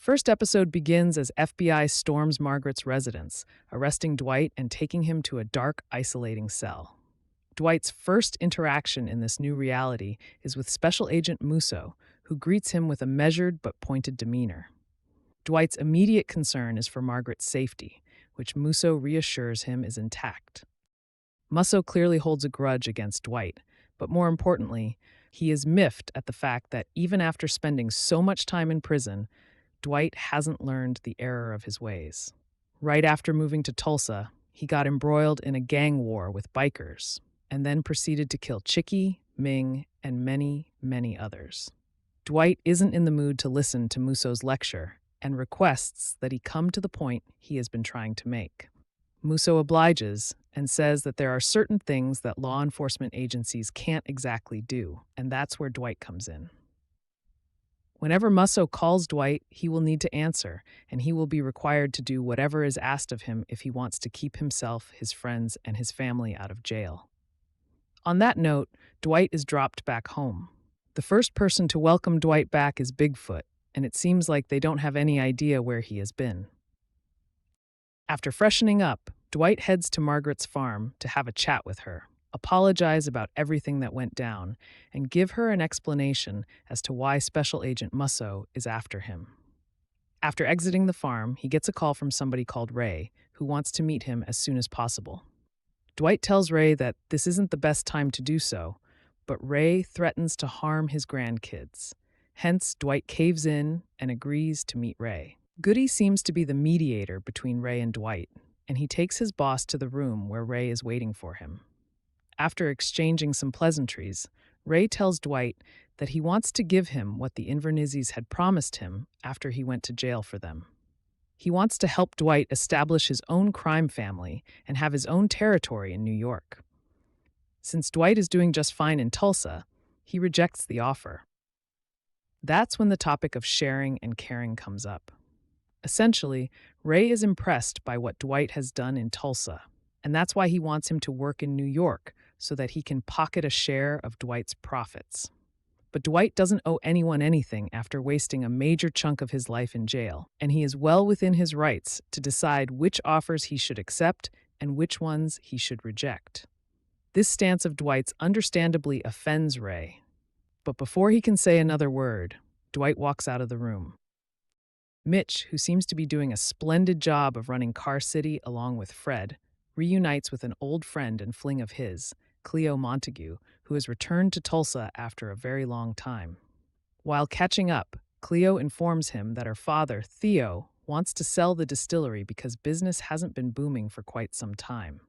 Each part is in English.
First episode begins as FBI storms Margaret's residence, arresting Dwight and taking him to a dark, isolating cell. Dwight's first interaction in this new reality is with Special Agent Musso, who greets him with a measured but pointed demeanor. Dwight's immediate concern is for Margaret's safety, which Musso reassures him is intact. Musso clearly holds a grudge against Dwight, but more importantly, he is miffed at the fact that even after spending so much time in prison, Dwight hasn't learned the error of his ways. Right after moving to Tulsa, he got embroiled in a gang war with bikers, and then proceeded to kill Chicky, Ming, and many, many others. Dwight isn't in the mood to listen to Musso's lecture and requests that he come to the point he has been trying to make. Musso obliges and says that there are certain things that law enforcement agencies can't exactly do, and that's where Dwight comes in. Whenever Musso calls Dwight, he will need to answer, and he will be required to do whatever is asked of him if he wants to keep himself, his friends, and his family out of jail. On that note, Dwight is dropped back home. The first person to welcome Dwight back is Bigfoot, and it seems like they don't have any idea where he has been. After freshening up, Dwight heads to Margaret's farm to have a chat with her, apologize about everything that went down, and give her an explanation as to why Special Agent Musso is after him. After exiting the farm, he gets a call from somebody called Ray, who wants to meet him as soon as possible. Dwight tells Ray that this isn't the best time to do so, but Ray threatens to harm his grandkids. Hence, Dwight caves in and agrees to meet Ray. Goody seems to be the mediator between Ray and Dwight, and he takes his boss to the room where Ray is waiting for him. After exchanging some pleasantries, Ray tells Dwight that he wants to give him what the Invernizzes had promised him after he went to jail for them. He wants to help Dwight establish his own crime family and have his own territory in New York. Since Dwight is doing just fine in Tulsa, he rejects the offer. That's when the topic of sharing and caring comes up. Essentially, Ray is impressed by what Dwight has done in Tulsa, and that's why he wants him to work in New York so that he can pocket a share of Dwight's profits. But Dwight doesn't owe anyone anything after wasting a major chunk of his life in jail, and he is well within his rights to decide which offers he should accept and which ones he should reject. This stance of Dwight's understandably offends Ray. But before he can say another word, Dwight walks out of the room. Mitch, who seems to be doing a splendid job of running Car City along with Fred, reunites with an old friend and fling of his, Cleo Montague, who has returned to Tulsa after a very long time. While catching up, Cleo informs him that her father, Theo, wants to sell the distillery because business hasn't been booming for quite some time.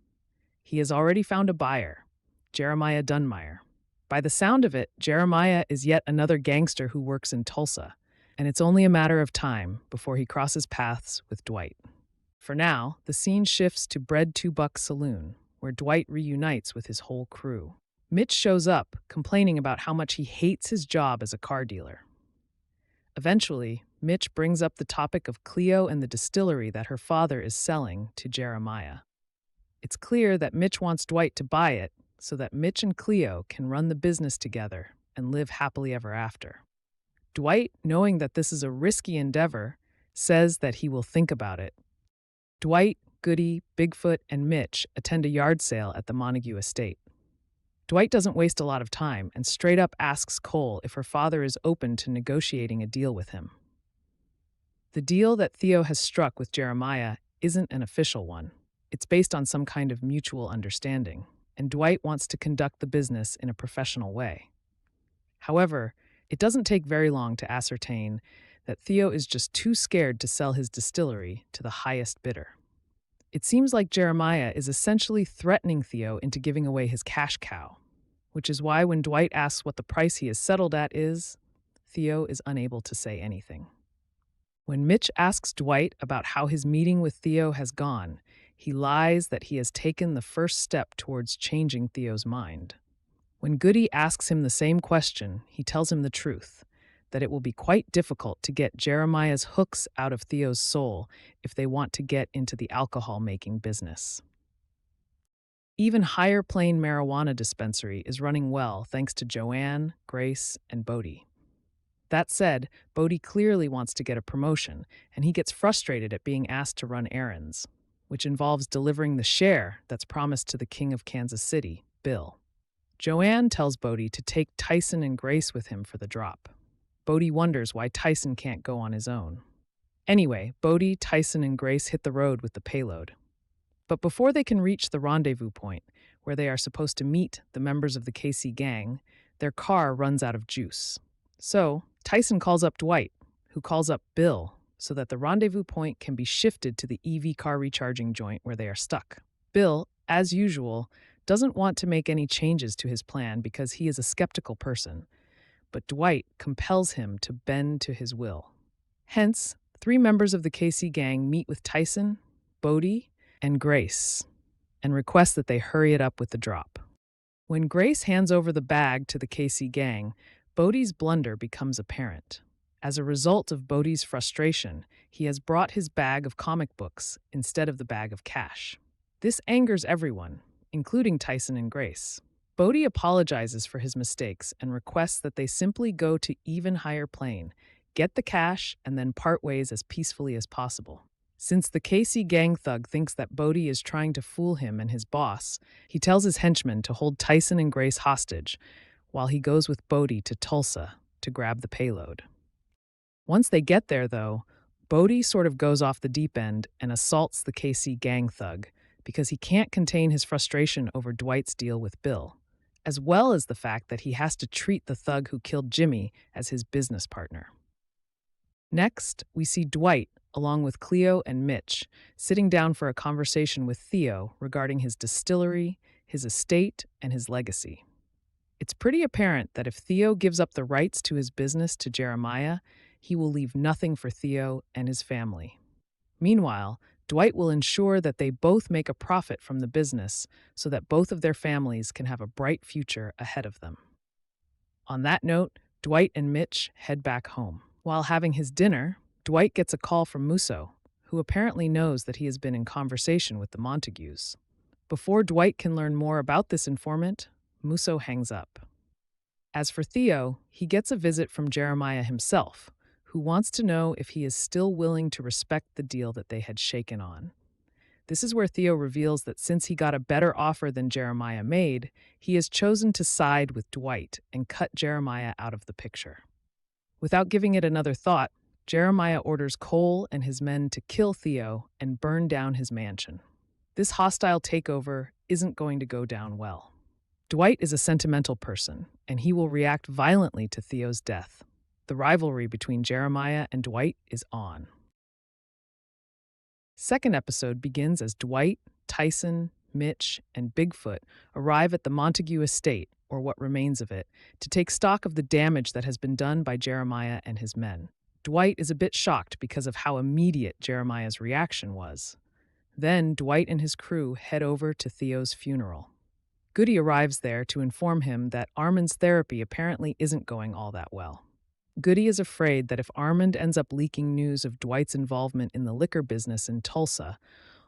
He has already found a buyer, Jeremiah Dunmeyer. By the sound of it, Jeremiah is yet another gangster who works in Tulsa, and it's only a matter of time before he crosses paths with Dwight. For now, the scene shifts to Bread 2 Buck Saloon, where Dwight reunites with his whole crew. Mitch shows up, complaining about how much he hates his job as a car dealer. Eventually, Mitch brings up the topic of Cleo and the distillery that her father is selling to Jeremiah. It's clear that Mitch wants Dwight to buy it so that Mitch and Cleo can run the business together and live happily ever after. Dwight, knowing that this is a risky endeavor, says that he will think about it. Dwight, Goody, Bigfoot, and Mitch attend a yard sale at the Montague estate. Dwight doesn't waste a lot of time and straight up asks Cole if her father is open to negotiating a deal with him. The deal that Theo has struck with Jeremiah isn't an official one. It's based on some kind of mutual understanding, and Dwight wants to conduct the business in a professional way. However, it doesn't take very long to ascertain that Theo is just too scared to sell his distillery to the highest bidder. It seems like Jeremiah is essentially threatening Theo into giving away his cash cow, which is why when Dwight asks what the price he is settled at is, Theo is unable to say anything. When Mitch asks Dwight about how his meeting with Theo has gone, he lies that he has taken the first step towards changing Theo's mind. When Goody asks him the same question, he tells him the truth, that it will be quite difficult to get Jeremiah's hooks out of Theo's soul if they want to get into the alcohol-making business. Even Higher Plain Marijuana Dispensary is running well thanks to Joanne, Grace, and Bodie. That said, Bodie clearly wants to get a promotion, and he gets frustrated at being asked to run errands, which involves delivering the share that's promised to the King of Kansas City, Bill. Joanne tells Bodie to take Tyson and Grace with him for the drop. Bodie wonders why Tyson can't go on his own. Anyway, Bodie, Tyson, and Grace hit the road with the payload. But before they can reach the rendezvous point, where they are supposed to meet the members of the KC gang, their car runs out of juice. So, Tyson calls up Dwight, who calls up Bill, so that the rendezvous point can be shifted to the EV car recharging joint where they are stuck. Bill, as usual, doesn't want to make any changes to his plan because he is a skeptical person, but Dwight compels him to bend to his will. Hence, 3 members of the KC gang meet with Tyson, Bodie, and Grace, and request that they hurry it up with the drop. When Grace hands over the bag to the KC gang, Bodie's blunder becomes apparent. As a result of Bodie's frustration, he has brought his bag of comic books instead of the bag of cash. This angers everyone, including Tyson and Grace. Bodie apologizes for his mistakes and requests that they simply go to even higher plane, get the cash, and then part ways as peacefully as possible. Since the KC gang thug thinks that Bodie is trying to fool him and his boss, he tells his henchmen to hold Tyson and Grace hostage while he goes with Bodie to Tulsa to grab the payload. Once they get there, though, Bodie sort of goes off the deep end and assaults the KC gang thug because he can't contain his frustration over Dwight's deal with Bill, as well as the fact that he has to treat the thug who killed Jimmy as his business partner. Next, we see Dwight, along with Cleo and Mitch, sitting down for a conversation with Theo regarding his distillery, his estate, and his legacy. It's pretty apparent that if Theo gives up the rights to his business to Jeremiah, he will leave nothing for Theo and his family. Meanwhile, Dwight will ensure that they both make a profit from the business so that both of their families can have a bright future ahead of them. On that note, Dwight and Mitch head back home. While having his dinner, Dwight gets a call from Musso, who apparently knows that he has been in conversation with the Montagues. Before Dwight can learn more about this informant, Musso hangs up. As for Theo, he gets a visit from Jeremiah himself, who wants to know if he is still willing to respect the deal that they had shaken on. This is where Theo reveals that since he got a better offer than Jeremiah made, he has chosen to side with Dwight and cut Jeremiah out of the picture. Without giving it another thought, Jeremiah orders Cole and his men to kill Theo and burn down his mansion. This hostile takeover isn't going to go down well. Dwight is a sentimental person, and he will react violently to Theo's death. The rivalry between Jeremiah and Dwight is on. Second episode begins as Dwight, Tyson, Mitch, and Bigfoot arrive at the Montague estate, or what remains of it, to take stock of the damage that has been done by Jeremiah and his men. Dwight is a bit shocked because of how immediate Jeremiah's reaction was. Then Dwight and his crew head over to Theo's funeral. Goody arrives there to inform him that Armand's therapy apparently isn't going all that well. Goody is afraid that if Armand ends up leaking news of Dwight's involvement in the liquor business in Tulsa,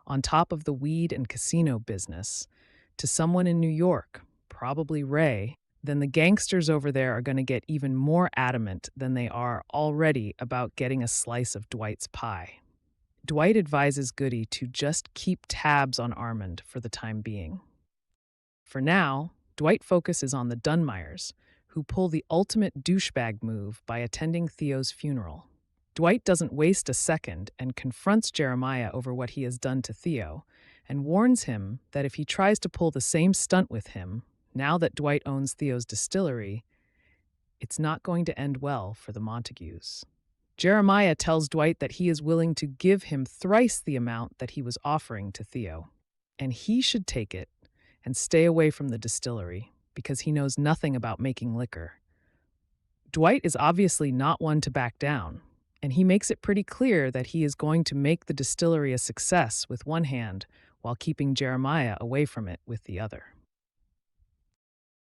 on top of the weed and casino business, to someone in New York, probably Ray, then the gangsters over there are going to get even more adamant than they are already about getting a slice of Dwight's pie. Dwight advises Goody to just keep tabs on Armand for the time being. For now, Dwight focuses on the Dunmires, who pull the ultimate douchebag move by attending Theo's funeral. Dwight doesn't waste a second and confronts Jeremiah over what he has done to Theo, and warns him that if he tries to pull the same stunt with him, now that Dwight owns Theo's distillery, it's not going to end well for the Montagues. Jeremiah tells Dwight that he is willing to give him thrice the amount that he was offering to Theo, and he should take it and stay away from the distillery because he knows nothing about making liquor. Dwight is obviously not one to back down, and he makes it pretty clear that he is going to make the distillery a success with one hand while keeping Jeremiah away from it with the other.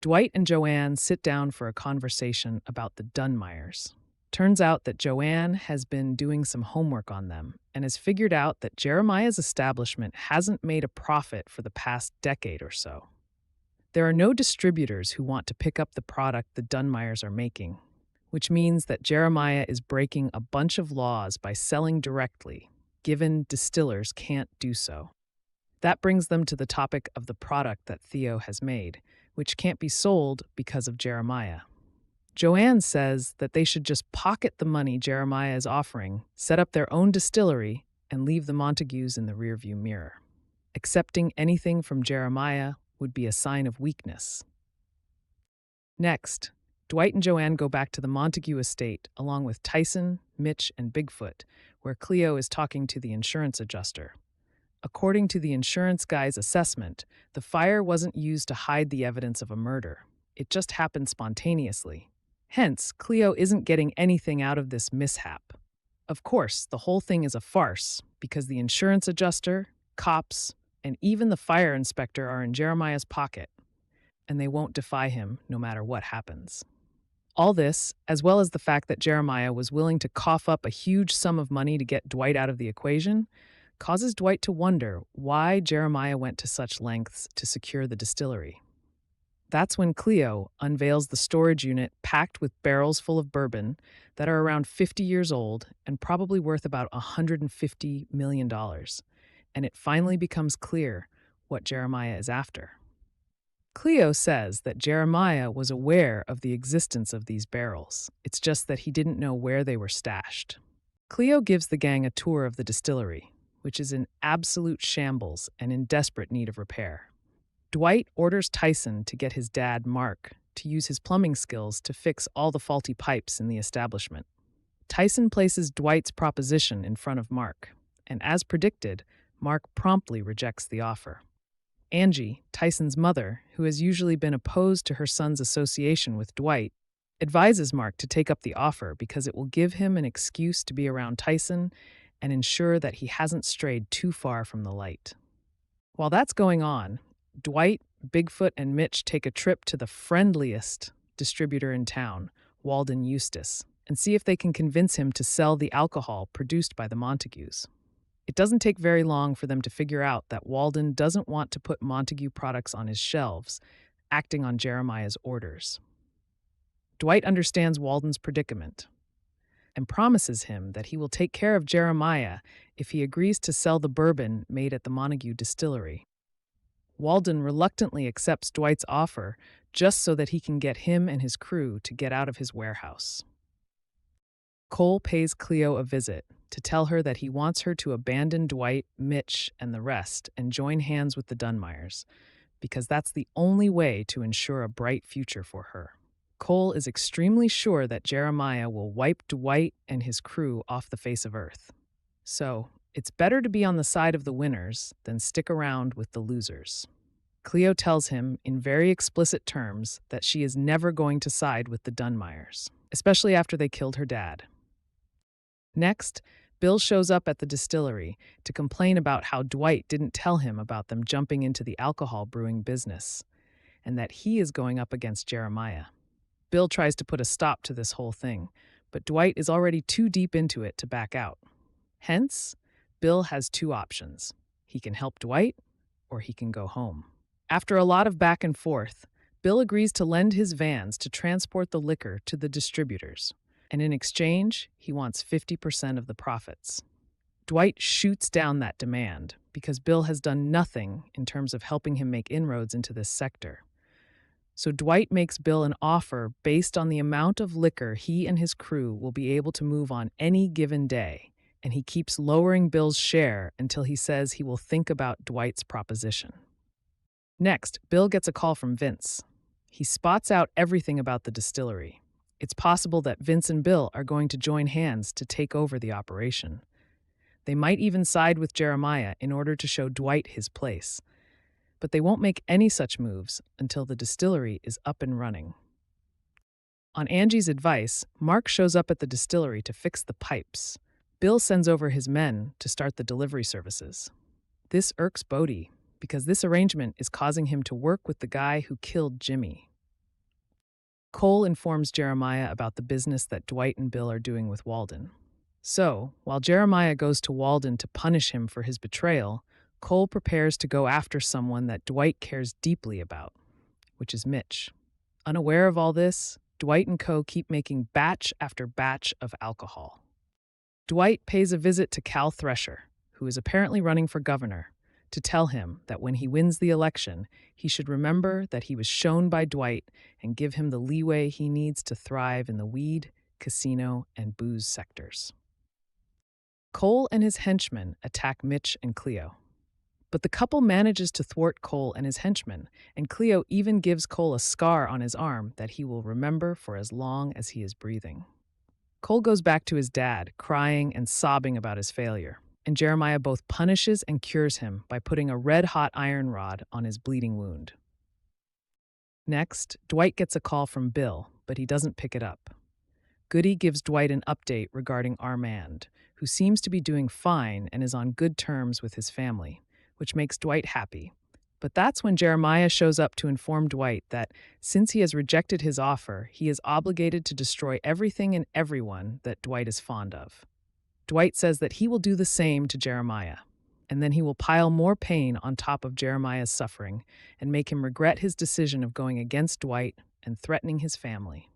Dwight and Joanne sit down for a conversation about the Dunmires. Turns out that Joanne has been doing some homework on them and has figured out that Jeremiah's establishment hasn't made a profit for the past decade or so. There are no distributors who want to pick up the product the Dunmires are making. which means that Jeremiah is breaking a bunch of laws by selling directly, given distillers can't do so. That brings them to the topic of the product that Theo has made, which can't be sold because of Jeremiah. Joanne says that they should just pocket the money Jeremiah is offering, set up their own distillery, and leave the Montagues in the rearview mirror. Accepting anything from Jeremiah would be a sign of weakness. Next, Dwight and Joanne go back to the Montague estate along with Tyson, Mitch, and Bigfoot, where Cleo is talking to the insurance adjuster. According to the insurance guy's assessment, the fire wasn't used to hide the evidence of a murder. It just happened spontaneously. Hence, Cleo isn't getting anything out of this mishap. Of course, the whole thing is a farce because the insurance adjuster, cops, and even the fire inspector are in Jeremiah's pocket, and they won't defy him no matter what happens. All this, as well as the fact that Jeremiah was willing to cough up a huge sum of money to get Dwight out of the equation, causes Dwight to wonder why Jeremiah went to such lengths to secure the distillery. That's when Cleo unveils the storage unit packed with barrels full of bourbon that are around 50 years old and probably worth about $150 million. And it finally becomes clear what Jeremiah is after. Cleo says that Jeremiah was aware of the existence of these barrels. It's just that he didn't know where they were stashed. Cleo gives the gang a tour of the distillery, which is in absolute shambles and in desperate need of repair. Dwight orders Tyson to get his dad, Mark, to use his plumbing skills to fix all the faulty pipes in the establishment. Tyson places Dwight's proposition in front of Mark, and as predicted, Mark promptly rejects the offer. Angie, Tyson's mother, who has usually been opposed to her son's association with Dwight, advises Mark to take up the offer because it will give him an excuse to be around Tyson and ensure that he hasn't strayed too far from the light. While that's going on, Dwight, Bigfoot, and Mitch take a trip to the friendliest distributor in town, Walden Eustace, and see if they can convince him to sell the alcohol produced by the Montagues. It doesn't take very long for them to figure out that Walden doesn't want to put Montague products on his shelves, acting on Jeremiah's orders. Dwight understands Walden's predicament and promises him that he will take care of Jeremiah if he agrees to sell the bourbon made at the Montague Distillery. Walden reluctantly accepts Dwight's offer just so that he can get him and his crew to get out of his warehouse. Cole pays Cleo a visit to tell her that he wants her to abandon Dwight, Mitch, and the rest and join hands with the Dunmires, because that's the only way to ensure a bright future for her. Cole is extremely sure that Jeremiah will wipe Dwight and his crew off the face of Earth. So, it's better to be on the side of the winners than stick around with the losers. Cleo tells him in very explicit terms that she is never going to side with the Dunmires, especially after they killed her dad. Next, Bill shows up at the distillery to complain about how Dwight didn't tell him about them jumping into the alcohol brewing business, and that he is going up against Jeremiah. Bill tries to put a stop to this whole thing, but Dwight is already too deep into it to back out. Hence, Bill has two options. He can help Dwight, or he can go home. After a lot of back and forth, Bill agrees to lend his vans to transport the liquor to the distributors, and in exchange, he wants 50% of the profits. Dwight shoots down that demand because Bill has done nothing in terms of helping him make inroads into this sector. So Dwight makes Bill an offer based on the amount of liquor he and his crew will be able to move on any given day, and he keeps lowering Bill's share until he says he will think about Dwight's proposition. Next, Bill gets a call from Vince. He spots out everything about the distillery. It's possible that Vince and Bill are going to join hands to take over the operation. They might even side with Jeremiah in order to show Dwight his place. But they won't make any such moves until the distillery is up and running. On Angie's advice, Mark shows up at the distillery to fix the pipes. Bill sends over his men to start the delivery services. This irks Bodie, because this arrangement is causing him to work with the guy who killed Jimmy. Cole informs Jeremiah about the business that Dwight and Bill are doing with Walden. So, while Jeremiah goes to Walden to punish him for his betrayal, Cole prepares to go after someone that Dwight cares deeply about, which is Mitch. Unaware of all this, Dwight and co. keep making batch after batch of alcohol. Dwight pays a visit to Cal Thresher, who is apparently running for governor, to tell him that when he wins the election, he should remember that he was shown by Dwight and give him the leeway he needs to thrive in the weed, casino, and booze sectors. Cole and his henchmen attack Mitch and Cleo. But the couple manages to thwart Cole and his henchmen, and Cleo even gives Cole a scar on his arm that he will remember for as long as he is breathing. Cole goes back to his dad, crying and sobbing about his failure, and Jeremiah both punishes and cures him by putting a red-hot iron rod on his bleeding wound. Next, Dwight gets a call from Bill, but he doesn't pick it up. Goody gives Dwight an update regarding Armand, who seems to be doing fine and is on good terms with his family, which makes Dwight happy. But that's when Jeremiah shows up to inform Dwight that, since he has rejected his offer, he is obligated to destroy everything and everyone that Dwight is fond of. Dwight says that he will do the same to Jeremiah, and then he will pile more pain on top of Jeremiah's suffering and make him regret his decision of going against Dwight and threatening his family.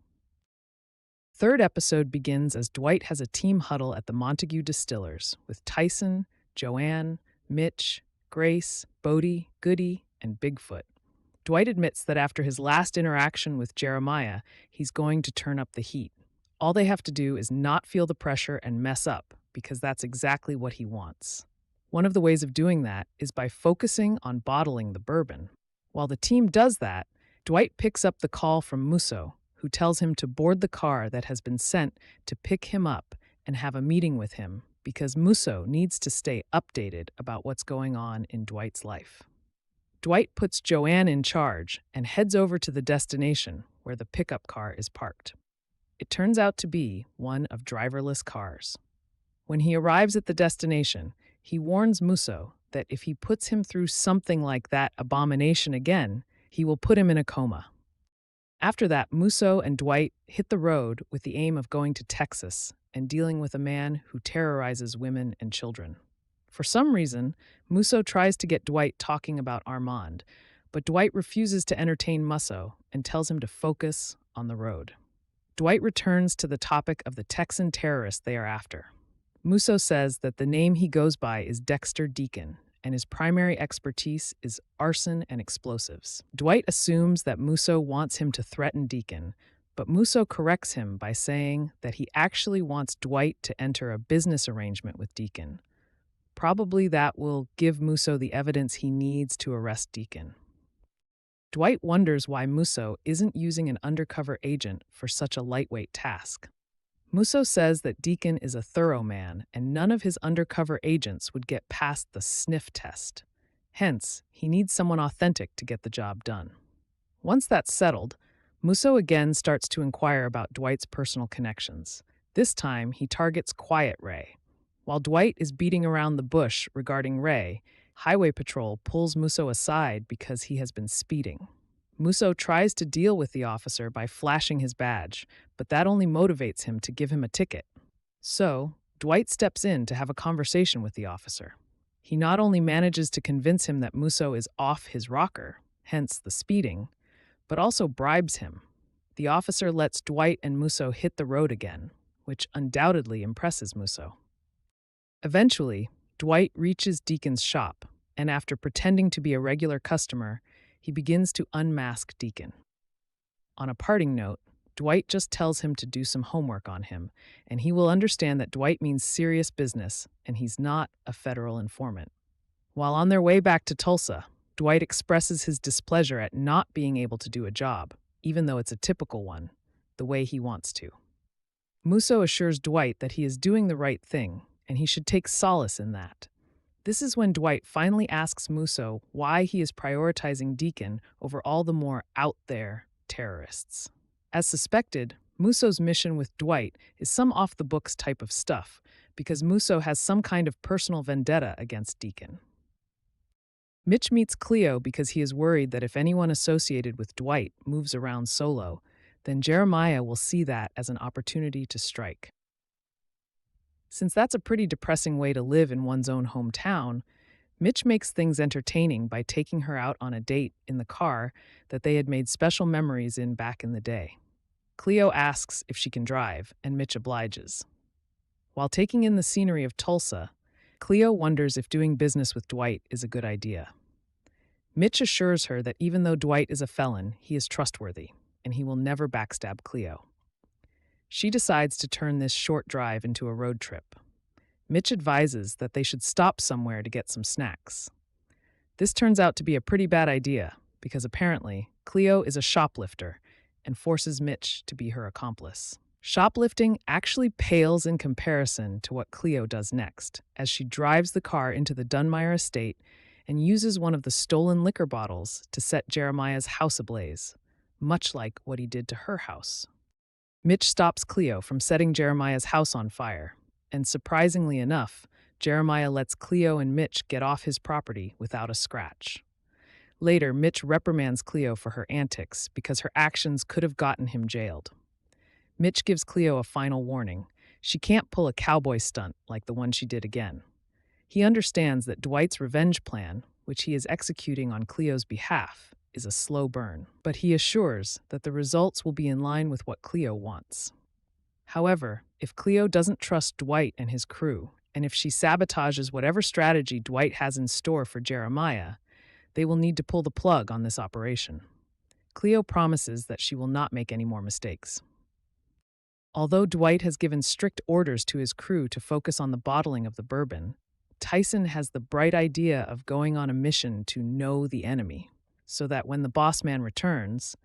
Third episode begins as Dwight has a team huddle at the Montague Distillers with Tyson, Joanne, Mitch, Grace, Bodie, Goody, and Bigfoot. Dwight admits that after his last interaction with Jeremiah, he's going to turn up the heat. All they have to do is not feel the pressure and mess up, because that's exactly what he wants. One of the ways of doing that is by focusing on bottling the bourbon. While the team does that, Dwight picks up the call from Musso, who tells him to board the car that has been sent to pick him up and have a meeting with him, because Musso needs to stay updated about what's going on in Dwight's life. Dwight puts Joanne in charge and heads over to the destination where the pickup car is parked. It turns out to be one of driverless cars. When he arrives at the destination, he warns Musso that if he puts him through something like that abomination again, he will put him in a coma. After that, Musso and Dwight hit the road with the aim of going to Texas and dealing with a man who terrorizes women and children. For some reason, Musso tries to get Dwight talking about Armand, but Dwight refuses to entertain Musso and tells him to focus on the road. Dwight returns to the topic of the Texan terrorist they are after. Musso says that the name he goes by is Dexter Deacon, and his primary expertise is arson and explosives. Dwight assumes that Musso wants him to threaten Deacon, but Musso corrects him by saying that he actually wants Dwight to enter a business arrangement with Deacon. Probably that will give Musso the evidence he needs to arrest Deacon. Dwight wonders why Musso isn't using an undercover agent for such a lightweight task. Musso says that Deacon is a thorough man and none of his undercover agents would get past the sniff test. Hence, he needs someone authentic to get the job done. Once that's settled, Musso again starts to inquire about Dwight's personal connections. This time, he targets Quiet Ray. While Dwight is beating around the bush regarding Ray, Highway Patrol pulls Musso aside because he has been speeding. Musso tries to deal with the officer by flashing his badge, but that only motivates him to give him a ticket. So, Dwight steps in to have a conversation with the officer. He not only manages to convince him that Musso is off his rocker, hence the speeding, but also bribes him. The officer lets Dwight and Musso hit the road again, which undoubtedly impresses Musso. Eventually, Dwight reaches Deacon's shop, and after pretending to be a regular customer, he begins to unmask Deacon. On a parting note, Dwight just tells him to do some homework on him, and he will understand that Dwight means serious business, and he's not a federal informant. While on their way back to Tulsa, Dwight expresses his displeasure at not being able to do a job, even though it's a typical one, the way he wants to. Musso assures Dwight that he is doing the right thing, and he should take solace in that. This is when Dwight finally asks Musso why he is prioritizing Deacon over all the more out-there terrorists. As suspected, Musso's mission with Dwight is some off-the-books type of stuff, because Musso has some kind of personal vendetta against Deacon. Mitch meets Cleo because he is worried that if anyone associated with Dwight moves around solo, then Jeremiah will see that as an opportunity to strike. Since that's a pretty depressing way to live in one's own hometown, Mitch makes things entertaining by taking her out on a date in the car that they had made special memories in back in the day. Cleo asks if she can drive, and Mitch obliges. While taking in the scenery of Tulsa, Cleo wonders if doing business with Dwight is a good idea. Mitch assures her that even though Dwight is a felon, he is trustworthy, and he will never backstab Cleo. She decides to turn this short drive into a road trip. Mitch advises that they should stop somewhere to get some snacks. This turns out to be a pretty bad idea, because apparently Cleo is a shoplifter and forces Mitch to be her accomplice. Shoplifting actually pales in comparison to what Cleo does next, as she drives the car into the Dunmire estate and uses one of the stolen liquor bottles to set Jeremiah's house ablaze, much like what he did to her house. Mitch stops Cleo from setting Jeremiah's house on fire, and surprisingly enough, Jeremiah lets Cleo and Mitch get off his property without a scratch. Later, Mitch reprimands Cleo for her antics because her actions could have gotten him jailed. Mitch gives Cleo a final warning. She can't pull a cowboy stunt like the one she did again. He understands that Dwight's revenge plan, which he is executing on Cleo's behalf, is a slow burn, but he assures that the results will be in line with what Cleo wants. However, if Cleo doesn't trust Dwight and his crew, and if she sabotages whatever strategy Dwight has in store for Jeremiah, they will need to pull the plug on this operation. Cleo promises that she will not make any more mistakes. Although Dwight has given strict orders to his crew to focus on the bottling of the bourbon, Tyson has the bright idea of going on a mission to know the enemy, so that when the boss man returns,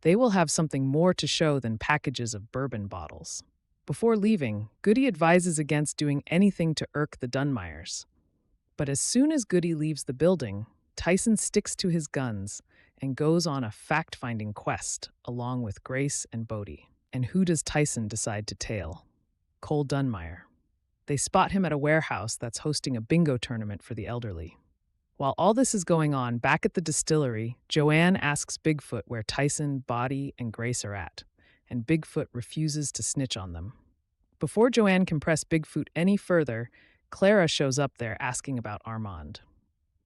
they will have something more to show than packages of bourbon bottles. Before leaving, Goody advises against doing anything to irk the Dunmires. But as soon as Goody leaves the building, Tyson sticks to his guns and goes on a fact-finding quest along with Grace and Bodie. And who does Tyson decide to tail? Cole Dunmire. They spot him at a warehouse that's hosting a bingo tournament for the elderly. While all this is going on, back at the distillery, Joanne asks Bigfoot where Tyson, Bodie, and Grace are at, and Bigfoot refuses to snitch on them. Before Joanne can press Bigfoot any further, Clara shows up there asking about Armand.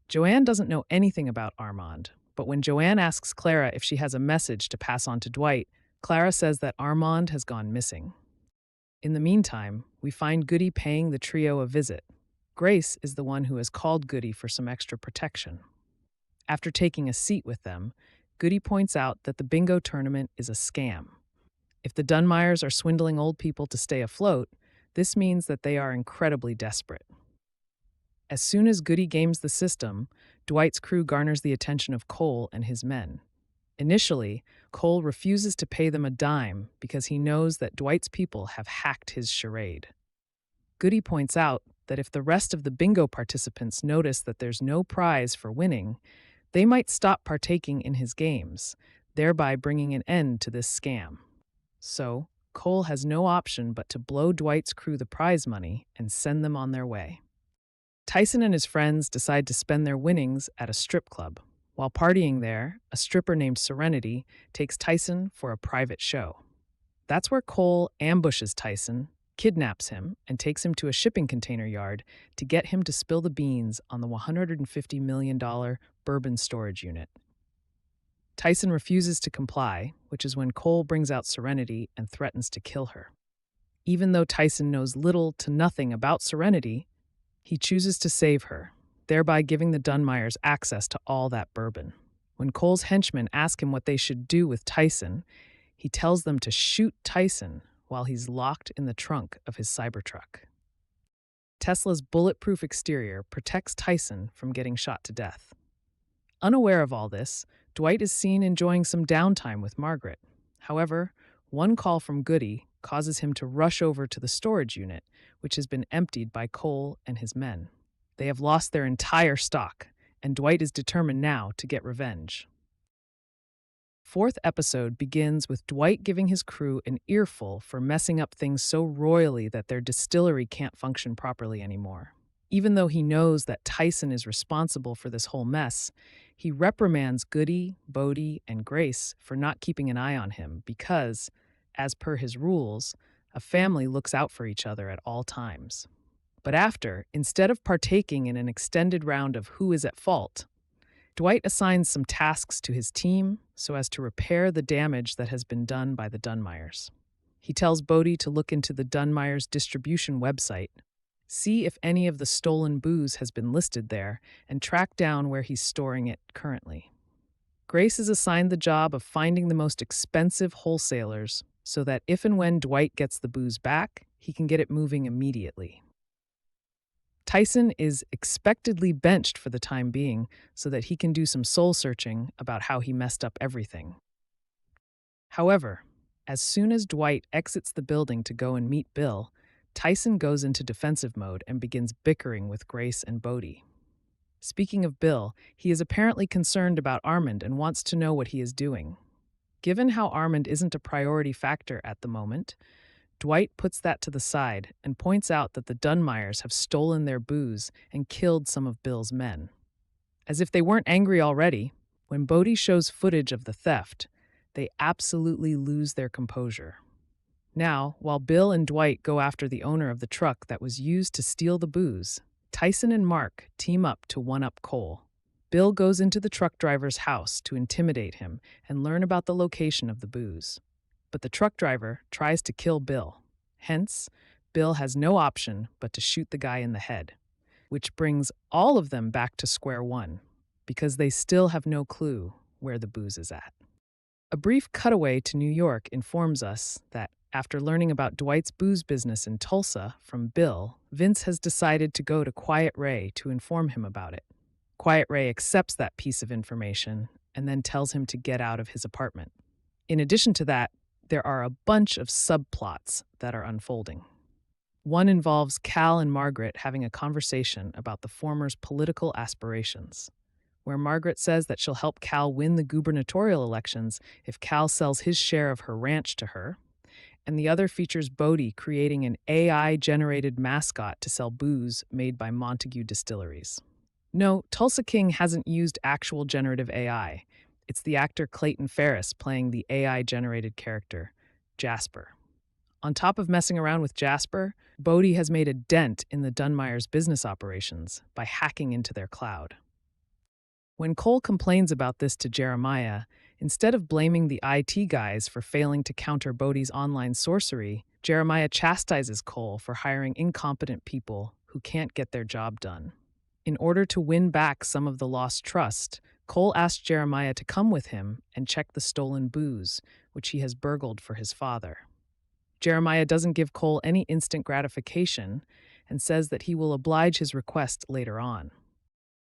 Joanne doesn't know anything about Armand, but when Joanne asks Clara if she has a message to pass on to Dwight, Clara says that Armand has gone missing. In the meantime, we find Goody paying the trio a visit. Grace is the one who has called Goody for some extra protection. After taking a seat with them, Goody points out that the bingo tournament is a scam. If the Dunmires are swindling old people to stay afloat, this means that they are incredibly desperate. As soon as Goody games the system, Dwight's crew garners the attention of Cole and his men. Initially, Cole refuses to pay them a dime because he knows that Dwight's people have hacked his charade. Goody points out that if the rest of the bingo participants notice that there's no prize for winning, they might stop partaking in his games, thereby bringing an end to this scam. So, Cole has no option but to blow Dwight's crew the prize money and send them on their way. Tyson and his friends decide to spend their winnings at a strip club. While partying there, a stripper named Serenity takes Tyson for a private show. That's where Cole ambushes Tyson, kidnaps him, and takes him to a shipping container yard to get him to spill the beans on the $150 million Bourbon storage unit. Tyson refuses to comply, which is when Cole brings out Serenity and threatens to kill her. Even though Tyson knows little to nothing about Serenity, he chooses to save her, thereby giving the Dunmires access to all that bourbon. When Cole's henchmen ask him what they should do with Tyson, he tells them to shoot Tyson while he's locked in the trunk of his Cybertruck. Tesla's bulletproof exterior protects Tyson from getting shot to death. Unaware of all this, Dwight is seen enjoying some downtime with Margaret. However, one call from Goody causes him to rush over to the storage unit, which has been emptied by Cole and his men. They have lost their entire stock, and Dwight is determined now to get revenge. Fourth episode begins with Dwight giving his crew an earful for messing up things so royally that their distillery can't function properly anymore. Even though he knows that Tyson is responsible for this whole mess, he reprimands Goody, Bodie, and Grace for not keeping an eye on him because, as per his rules, a family looks out for each other at all times. But after, instead of partaking in an extended round of who is at fault, Dwight assigns some tasks to his team so as to repair the damage that has been done by the Dunmeyers. He tells Bodie to look into the Dunmeyers' distribution website, see if any of the stolen booze has been listed there, and track down where he's storing it currently. Grace is assigned the job of finding the most expensive wholesalers so that if and when Dwight gets the booze back, he can get it moving immediately. Tyson is expectedly benched for the time being so that he can do some soul searching about how he messed up everything. However, as soon as Dwight exits the building to go and meet Bill, Tyson goes into defensive mode and begins bickering with Grace and Bodie. Speaking of Bill, he is apparently concerned about Armand and wants to know what he is doing. Given how Armand isn't a priority factor at the moment, Dwight puts that to the side and points out that the Dunmeyers have stolen their booze and killed some of Bill's men. As if they weren't angry already, when Bodie shows footage of the theft, they absolutely lose their composure. Now, while Bill and Dwight go after the owner of the truck that was used to steal the booze, Tyson and Mark team up to one-up Cole. Bill goes into the truck driver's house to intimidate him and learn about the location of the booze. But the truck driver tries to kill Bill. Hence, Bill has no option but to shoot the guy in the head, which brings all of them back to square one, because they still have no clue where the booze is at. A brief cutaway to New York informs us that after learning about Dwight's booze business in Tulsa from Bill, Vince has decided to go to Quiet Ray to inform him about it. Quiet Ray accepts that piece of information and then tells him to get out of his apartment. In addition to that, there are a bunch of subplots that are unfolding. One involves Cal and Margaret having a conversation about the former's political aspirations, where Margaret says that she'll help Cal win the gubernatorial elections if Cal sells his share of her ranch to her, and the other features Bodie creating an AI-generated mascot to sell booze made by Montague Distilleries. No, Tulsa King hasn't used actual generative AI. It's the actor Clayton Ferris playing the AI-generated character, Jasper. On top of messing around with Jasper, Bodie has made a dent in the Dunmeyers' business operations by hacking into their cloud. When Cole complains about this to Jeremiah, instead of blaming the IT guys for failing to counter Bodie's online sorcery, Jeremiah chastises Cole for hiring incompetent people who can't get their job done. In order to win back some of the lost trust, Cole asks Jeremiah to come with him and check the stolen booze, which he has burgled for his father. Jeremiah doesn't give Cole any instant gratification and says that he will oblige his request later on.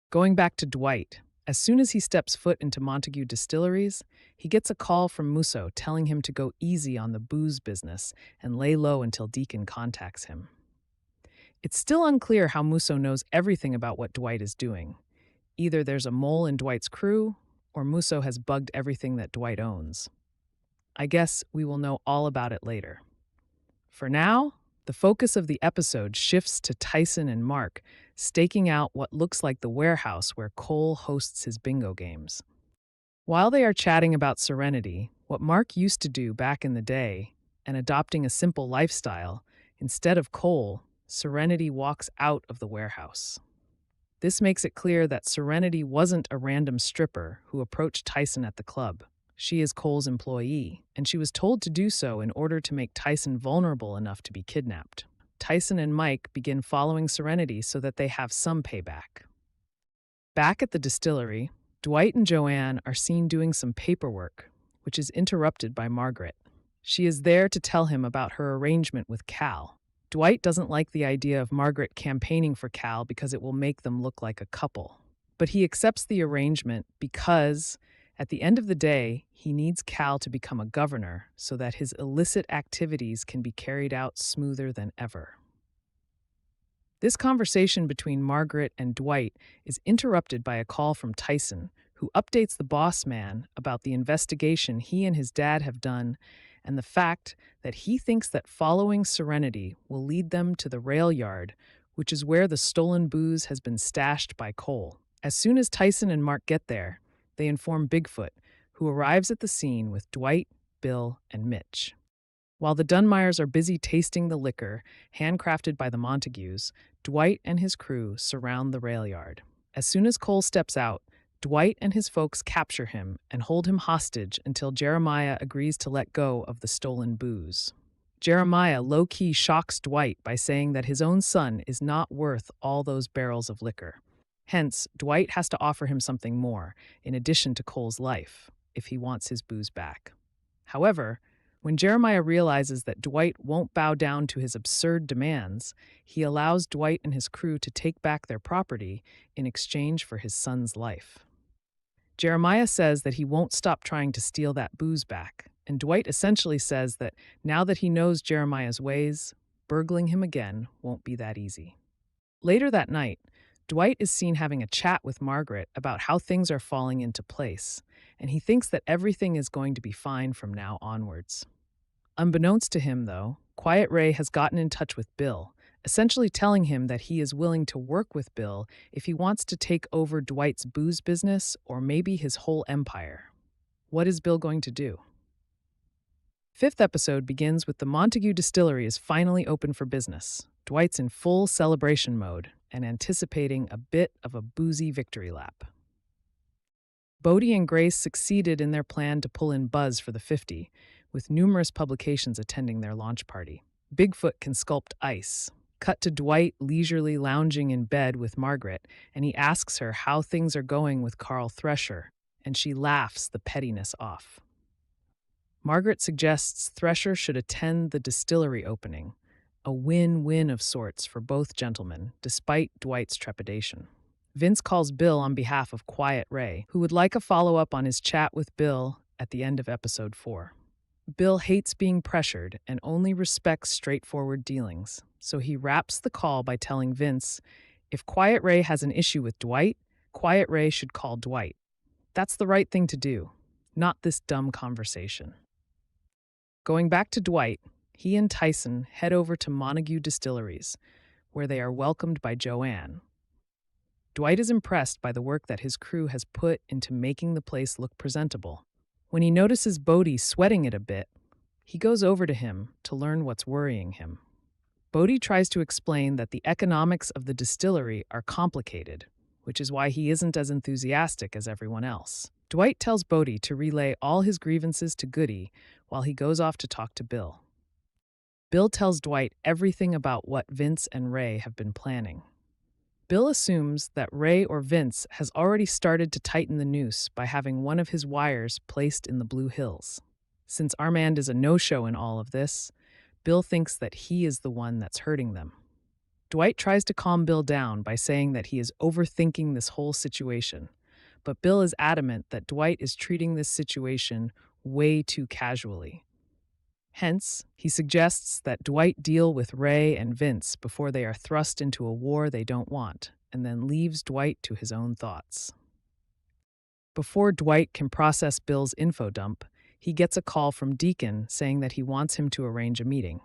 Going back to Dwight, as soon as he steps foot into Montague Distilleries, he gets a call from Musso telling him to go easy on the booze business and lay low until Deacon contacts him. It's still unclear how Musso knows everything about what Dwight is doing. Either there's a mole in Dwight's crew, or Musso has bugged everything that Dwight owns. I guess we will know all about it later. For now, the focus of the episode shifts to Tyson and Mark staking out what looks like the warehouse where Cole hosts his bingo games. While they are chatting about serenity, what Mark used to do back in the day, and adopting a simple lifestyle, instead of Cole, Serenity walks out of the warehouse. This makes it clear that Serenity wasn't a random stripper who approached Tyson at the club. She is Cole's employee, and she was told to do so in order to make Tyson vulnerable enough to be kidnapped. Tyson and Mike begin following Serenity so that they have some payback. Back at the distillery, Dwight and Joanne are seen doing some paperwork, which is interrupted by Margaret. She is there to tell him about her arrangement with Cal. Dwight doesn't like the idea of Margaret campaigning for Cal because it will make them look like a couple. But he accepts the arrangement because, at the end of the day, he needs Cal to become a governor so that his illicit activities can be carried out smoother than ever. This conversation between Margaret and Dwight is interrupted by a call from Tyson, who updates the boss man about the investigation he and his dad have done and the fact that he thinks that following Serenity will lead them to the rail yard, which is where the stolen booze has been stashed by Cole. As soon as Tyson and Mark get there, they inform Bigfoot, who arrives at the scene with Dwight, Bill, and Mitch. While the Dunmeyers are busy tasting the liquor handcrafted by the Montagues, Dwight and his crew surround the rail yard. As soon as Cole steps out, Dwight and his folks capture him and hold him hostage until Jeremiah agrees to let go of the stolen booze. Jeremiah low-key shocks Dwight by saying that his own son is not worth all those barrels of liquor. Hence, Dwight has to offer him something more, in addition to Cole's life, if he wants his booze back. However, when Jeremiah realizes that Dwight won't bow down to his absurd demands, he allows Dwight and his crew to take back their property in exchange for his son's life. Jeremiah says that he won't stop trying to steal that booze back, and Dwight essentially says that now that he knows Jeremiah's ways, burgling him again won't be that easy. Later that night, Dwight is seen having a chat with Margaret about how things are falling into place, and he thinks that everything is going to be fine from now onwards. Unbeknownst to him, though, Quiet Ray has gotten in touch with Bill, essentially telling him that he is willing to work with Bill if he wants to take over Dwight's booze business or maybe his whole empire. What is Bill going to do? Fifth episode begins with the Montague Distillery is finally open for business. Dwight's in full celebration mode and anticipating a bit of a boozy victory lap. Bodie and Grace succeeded in their plan to pull in buzz for the 50, with numerous publications attending their launch party. Bigfoot can sculpt ice. Cut to Dwight leisurely lounging in bed with Margaret, and he asks her how things are going with Carl Thresher, and she laughs the pettiness off. Margaret suggests Thresher should attend the distillery opening, a win-win of sorts for both gentlemen, despite Dwight's trepidation. Vince calls Bill on behalf of Quiet Ray, who would like a follow-up on his chat with Bill at the end of episode 4. Bill hates being pressured and only respects straightforward dealings, so he wraps the call by telling Vince, if Quiet Ray has an issue with Dwight, Quiet Ray should call Dwight. That's the right thing to do, not this dumb conversation. Going back to Dwight, he and Tyson head over to Montague Distilleries, where they are welcomed by Joanne. Dwight is impressed by the work that his crew has put into making the place look presentable. When he notices Bodie sweating it a bit, he goes over to him to learn what's worrying him. Bodie tries to explain that the economics of the distillery are complicated, which is why he isn't as enthusiastic as everyone else. Dwight tells Bodie to relay all his grievances to Goody while he goes off to talk to Bill. Bill tells Dwight everything about what Vince and Ray have been planning. Bill assumes that Ray or Vince has already started to tighten the noose by having one of his wires placed in the Blue Hills. Since Armand is a no-show in all of this, Bill thinks that he is the one that's hurting them. Dwight tries to calm Bill down by saying that he is overthinking this whole situation, but Bill is adamant that Dwight is treating this situation way too casually. Hence, he suggests that Dwight deal with Ray and Vince before they are thrust into a war they don't want, and then leaves Dwight to his own thoughts. Before Dwight can process Bill's info dump, he gets a call from Deacon saying that he wants him to arrange a meeting.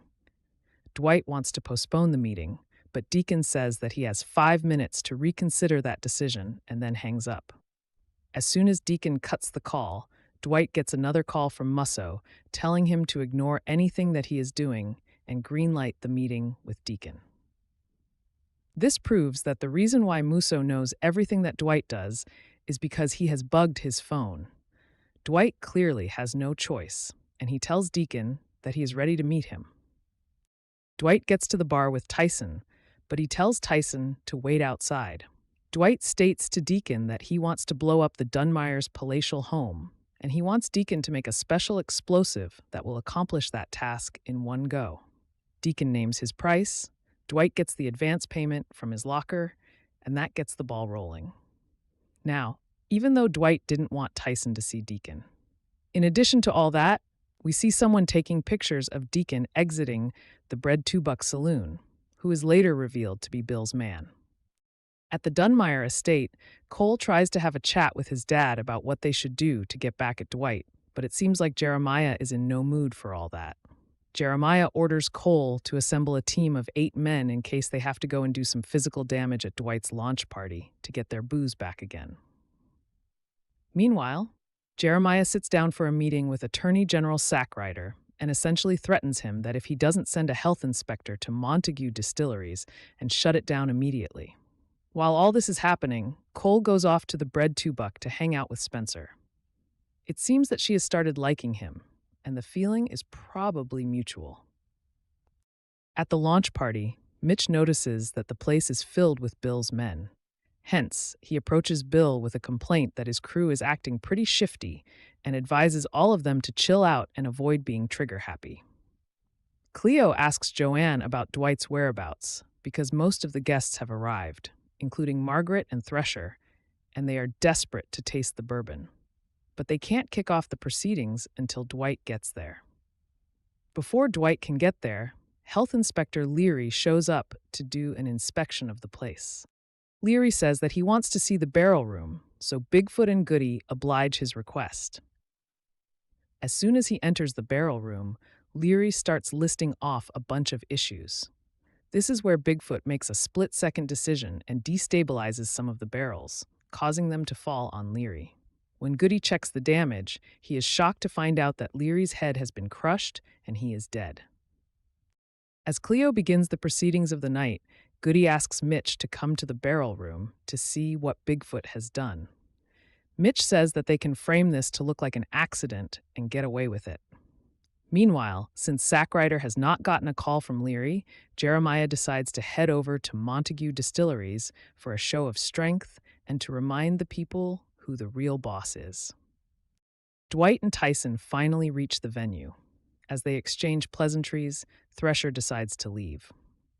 Dwight wants to postpone the meeting, but Deacon says that he has 5 minutes to reconsider that decision and then hangs up. As soon as Deacon cuts the call, Dwight gets another call from Musso, telling him to ignore anything that he is doing and greenlight the meeting with Deacon. This proves that the reason why Musso knows everything that Dwight does is because he has bugged his phone. Dwight clearly has no choice, and he tells Deacon that he is ready to meet him. Dwight gets to the bar with Tyson, but he tells Tyson to wait outside. Dwight states to Deacon that he wants to blow up the Dunmeyers' palatial home, and he wants Deacon to make a special explosive that will accomplish that task in one go. Deacon names his price, Dwight gets the advance payment from his locker, and that gets the ball rolling. Now, even though Dwight didn't want Tyson to see Deacon. In addition to all that, we see someone taking pictures of Deacon exiting the Bread 2 Buck Saloon, who is later revealed to be Bill's man. At the Dunmeyer estate, Cole tries to have a chat with his dad about what they should do to get back at Dwight, but it seems like Jeremiah is in no mood for all that. Jeremiah orders Cole to assemble a team of 8 men in case they have to go and do some physical damage at Dwight's launch party to get their booze back again. Meanwhile, Jeremiah sits down for a meeting with Attorney General Sackrider and essentially threatens him that if he doesn't send a health inspector to Montague Distilleries and shut it down immediately. While all this is happening, Cole goes off to the Bread Two Buck to hang out with Spencer. It seems that she has started liking him, and the feeling is probably mutual. At the launch party, Mitch notices that the place is filled with Bill's men. Hence, he approaches Bill with a complaint that his crew is acting pretty shifty and advises all of them to chill out and avoid being trigger-happy. Cleo asks Joanne about Dwight's whereabouts because most of the guests have arrived, including Margaret and Thresher, and they are desperate to taste the bourbon. But they can't kick off the proceedings until Dwight gets there. Before Dwight can get there, Health Inspector Leary shows up to do an inspection of the place. Leary says that he wants to see the barrel room, so Bigfoot and Goody oblige his request. As soon as he enters the barrel room, Leary starts listing off a bunch of issues. This is where Bigfoot makes a split-second decision and destabilizes some of the barrels, causing them to fall on Leary. When Goody checks the damage, he is shocked to find out that Leary's head has been crushed and he is dead. As Cleo begins the proceedings of the night, Goody asks Mitch to come to the barrel room to see what Bigfoot has done. Mitch says that they can frame this to look like an accident and get away with it. Meanwhile, since Sackrider has not gotten a call from Leary, Jeremiah decides to head over to Montague Distilleries for a show of strength and to remind the people who the real boss is. Dwight and Tyson finally reach the venue. As they exchange pleasantries, Thresher decides to leave.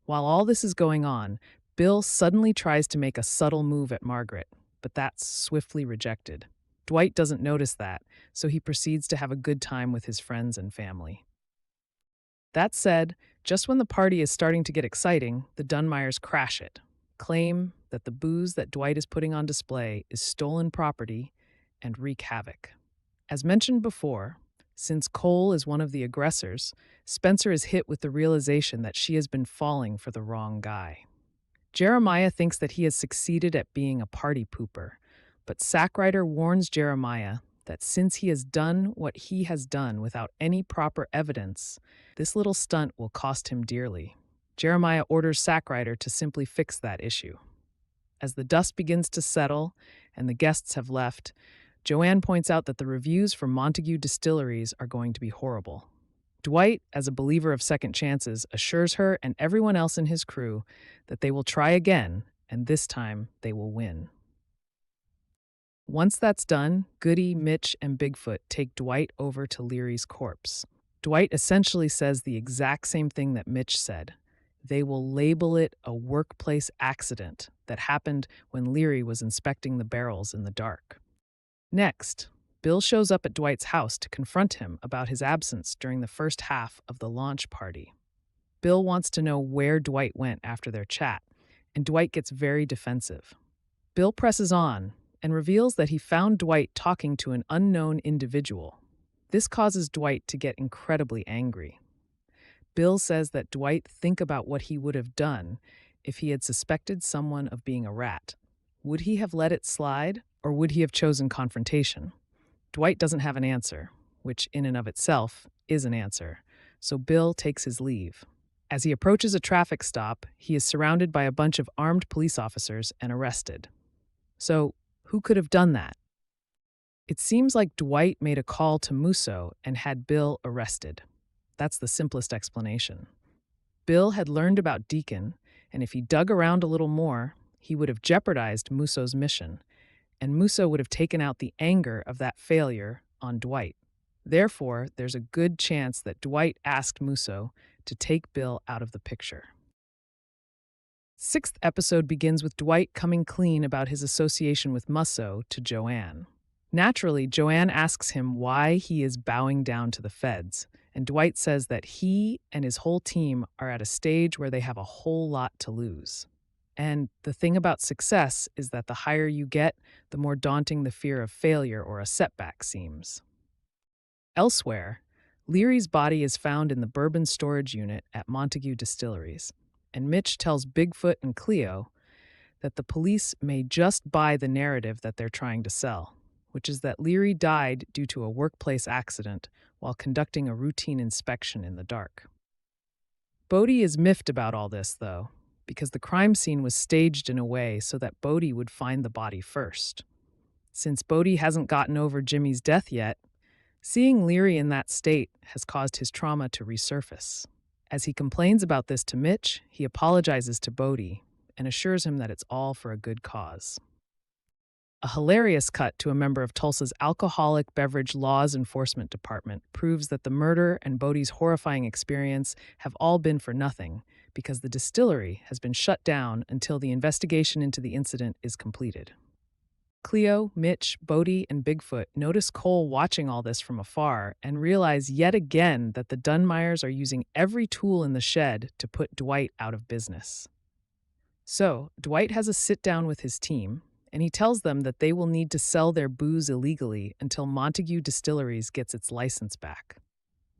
While all this is going on, Bill suddenly tries to make a subtle move at Margaret, but that's swiftly rejected. Dwight doesn't notice that, so he proceeds to have a good time with his friends and family. That said, just when the party is starting to get exciting, the Dunmeyers crash it, claim that the booze that Dwight is putting on display is stolen property, and wreak havoc. As mentioned before, since Cole is one of the aggressors, Spencer is hit with the realization that she has been falling for the wrong guy. Jeremiah thinks that he has succeeded at being a party pooper, but Sackrider warns Jeremiah that since he has done what he has done without any proper evidence, this little stunt will cost him dearly. Jeremiah orders Sackrider to simply fix that issue. As the dust begins to settle and the guests have left, Joanne points out that the reviews for Montague Distilleries are going to be horrible. Dwight, as a believer of second chances, assures her and everyone else in his crew that they will try again, and this time they will win. Once that's done, Goody, Mitch, and Bigfoot take Dwight over to Leary's corpse. Dwight essentially says the exact same thing that Mitch said. They will label it a workplace accident that happened when Leary was inspecting the barrels in the dark. Next, Bill shows up at Dwight's house to confront him about his absence during the first half of the launch party. Bill wants to know where Dwight went after their chat, and Dwight gets very defensive. Bill presses on and reveals that he found Dwight talking to an unknown individual. This causes Dwight to get incredibly angry. Bill says that Dwight think about what he would have done if he had suspected someone of being a rat. Would he have let it slide, or would he have chosen confrontation? Dwight doesn't have an answer, which in and of itself is an answer, so Bill takes his leave. As he approaches a traffic stop, he is surrounded by a bunch of armed police officers and arrested. So, who could have done that? It seems like Dwight made a call to Musso and had Bill arrested. That's the simplest explanation. Bill had learned about Deacon, and if he dug around a little more, he would have jeopardized Musso's mission, and Musso would have taken out the anger of that failure on Dwight. Therefore, there's a good chance that Dwight asked Musso to take Bill out of the picture. Sixth episode begins with Dwight coming clean about his association with Musso to Joanne. Naturally, Joanne asks him why he is bowing down to the feds, and Dwight says that he and his whole team are at a stage where they have a whole lot to lose. And the thing about success is that the higher you get, the more daunting the fear of failure or a setback seems. Elsewhere, Leary's body is found in the bourbon storage unit at Montague Distilleries, and Mitch tells Bigfoot and Cleo that the police may just buy the narrative that they're trying to sell, which is that Leary died due to a workplace accident while conducting a routine inspection in the dark. Bodie is miffed about all this, though. because the crime scene was staged in a way so that Bodie would find the body first. Since Bodie hasn't gotten over Jimmy's death yet, seeing Leary in that state has caused his trauma to resurface. As he complains about this to Mitch, he apologizes to Bodie and assures him that it's all for a good cause. A hilarious cut to a member of Tulsa's Alcoholic Beverage Laws Enforcement Department proves that the murder and Bodie's horrifying experience have all been for nothing because the distillery has been shut down until the investigation into the incident is completed. Cleo, Mitch, Bodie, and Bigfoot notice Cole watching all this from afar and realize yet again that the Dunmeyers are using every tool in the shed to put Dwight out of business. So, Dwight has a sit-down with his team, and he tells them that they will need to sell their booze illegally until Montague Distilleries gets its license back.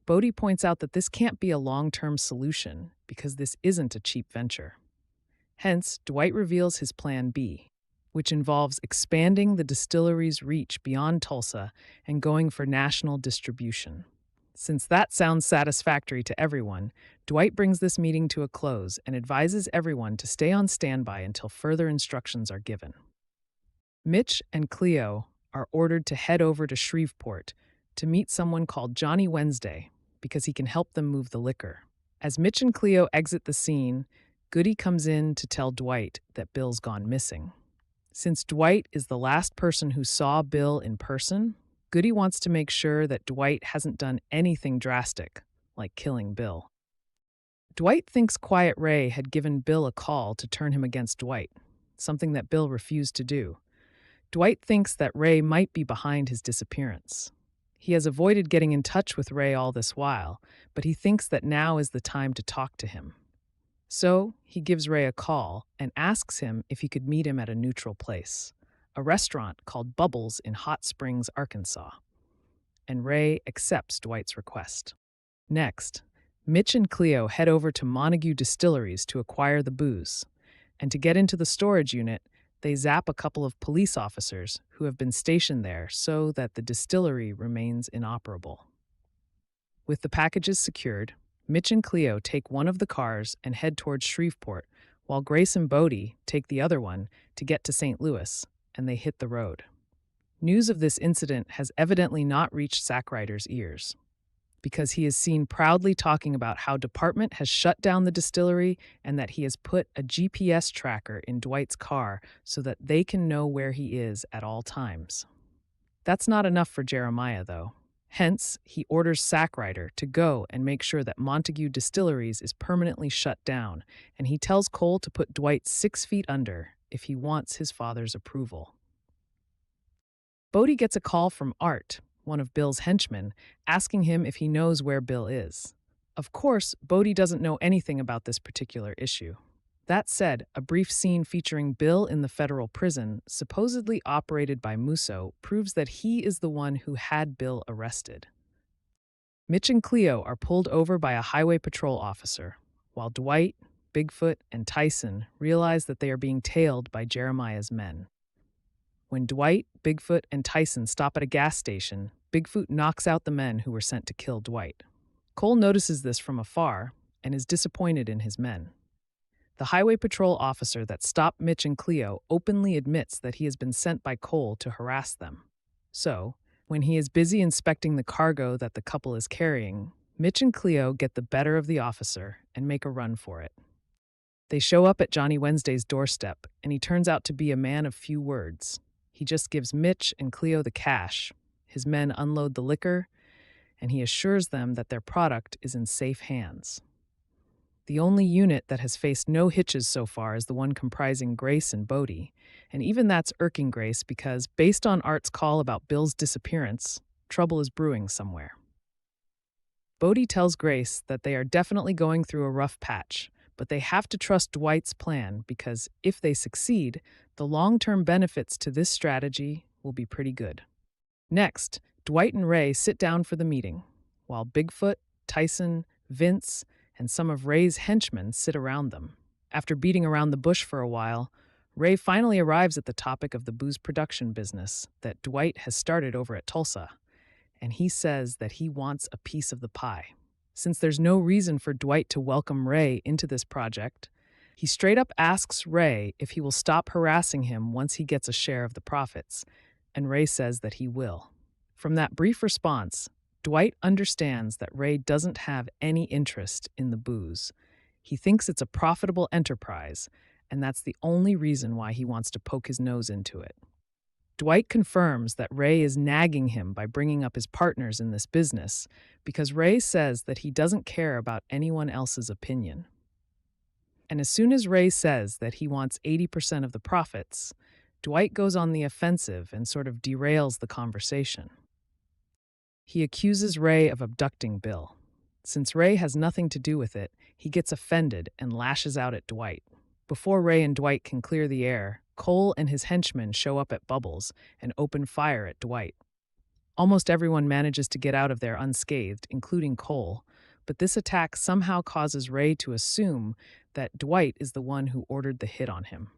Bodie points out that this can't be a long-term solution because this isn't a cheap venture. Hence, Dwight reveals his plan B, which involves expanding the distillery's reach beyond Tulsa and going for national distribution. Since that sounds satisfactory to everyone, Dwight brings this meeting to a close and advises everyone to stay on standby until further instructions are given. Mitch and Cleo are ordered to head over to Shreveport to meet someone called Johnny Wednesday because he can help them move the liquor. As Mitch and Cleo exit the scene, Goody comes in to tell Dwight that Bill's gone missing. Since Dwight is the last person who saw Bill in person, Goody wants to make sure that Dwight hasn't done anything drastic, like killing Bill. Dwight thinks Quiet Ray had given Bill a call to turn him against Dwight, something that Bill refused to do. Dwight thinks that Ray might be behind his disappearance. He has avoided getting in touch with Ray all this while, but he thinks that now is the time to talk to him. So, he gives Ray a call and asks him if he could meet him at a neutral place, a restaurant called Bubbles in Hot Springs, Arkansas. And Ray accepts Dwight's request. Next, Mitch and Cleo head over to Montague Distilleries to acquire the booze, and to get into the storage unit, they zap a couple of police officers who have been stationed there so that the distillery remains inoperable. With the packages secured, Mitch and Cleo take one of the cars and head towards Shreveport, while Grace and Bodie take the other one to get to St. Louis, and they hit the road. News of this incident has evidently not reached Sackrider's ears, because he is seen proudly talking about how department has shut down the distillery and that he has put a GPS tracker in Dwight's car so that they can know where he is at all times. That's not enough for Jeremiah, though. Hence, he orders Sackrider to go and make sure that Montague Distilleries is permanently shut down, and he tells Cole to put Dwight 6 feet under if he wants his father's approval. Bodie gets a call from Art, one of Bill's henchmen, asking him if he knows where Bill is. Of course, Bodie doesn't know anything about this particular issue. That said, a brief scene featuring Bill in the federal prison, supposedly operated by Musso, proves that he is the one who had Bill arrested. Mitch and Cleo are pulled over by a highway patrol officer, while Dwight, Bigfoot, and Tyson realize that they are being tailed by Jeremiah's men. When Dwight, Bigfoot, and Tyson stop at a gas station, Bigfoot knocks out the men who were sent to kill Dwight. Cole notices this from afar and is disappointed in his men. The highway patrol officer that stopped Mitch and Cleo openly admits that he has been sent by Cole to harass them. So, when he is busy inspecting the cargo that the couple is carrying, Mitch and Cleo get the better of the officer and make a run for it. They show up at Johnny Wednesday's doorstep, and he turns out to be a man of few words. He just gives Mitch and Cleo the cash, his men unload the liquor, and he assures them that their product is in safe hands. The only unit that has faced no hitches so far is the one comprising Grace and Bodie, and even that's irking Grace because, based on Art's call about Bill's disappearance, trouble is brewing somewhere. Bodie tells Grace that they are definitely going through a rough patch, but they have to trust Dwight's plan because, if they succeed, the long-term benefits to this strategy will be pretty good. Next, Dwight and Ray sit down for the meeting, while Bigfoot, Tyson, Vince, and some of Ray's henchmen sit around them. After beating around the bush for a while, Ray finally arrives at the topic of the booze production business that Dwight has started over at Tulsa, and he says that he wants a piece of the pie. Since there's no reason for Dwight to welcome Ray into this project, He straight up asks Ray if he will stop harassing him once he gets a share of the profits, and Ray says that he will. From that brief response, Dwight understands that Ray doesn't have any interest in the booze. He thinks it's a profitable enterprise, and that's the only reason why he wants to poke his nose into it. Dwight confirms that Ray is nagging him by bringing up his partners in this business because Ray says that he doesn't care about anyone else's opinion. And as soon as Ray says that he wants 80% of the profits, Dwight goes on the offensive and sort of derails the conversation. He accuses Ray of abducting Bill. Since Ray has nothing to do with it, he gets offended and lashes out at Dwight. Before Ray and Dwight can clear the air, Cole and his henchmen show up at Bubbles and open fire at Dwight. Almost everyone manages to get out of there unscathed, including Cole, but this attack somehow causes Ray to assume that Dwight is the one who ordered the hit on him.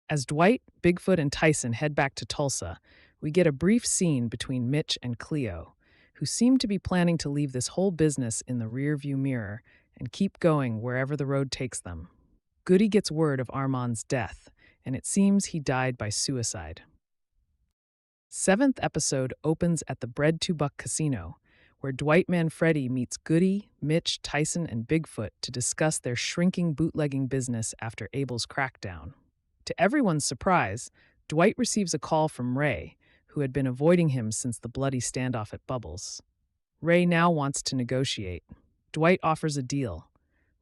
As Dwight, Bigfoot, and Tyson head back to Tulsa, we get a brief scene between Mitch and Cleo, who seem to be planning to leave this whole business in the rearview mirror and keep going wherever the road takes them. Goody gets word of Armand's death, and it seems he died by suicide. 7th episode opens at the Bread 2 Buck Casino, where Dwight Manfredi meets Goody, Mitch, Tyson, and Bigfoot to discuss their shrinking bootlegging business after Abel's crackdown. To everyone's surprise, Dwight receives a call from Ray, who had been avoiding him since the bloody standoff at Bubbles. Ray now wants to negotiate. Dwight offers a deal.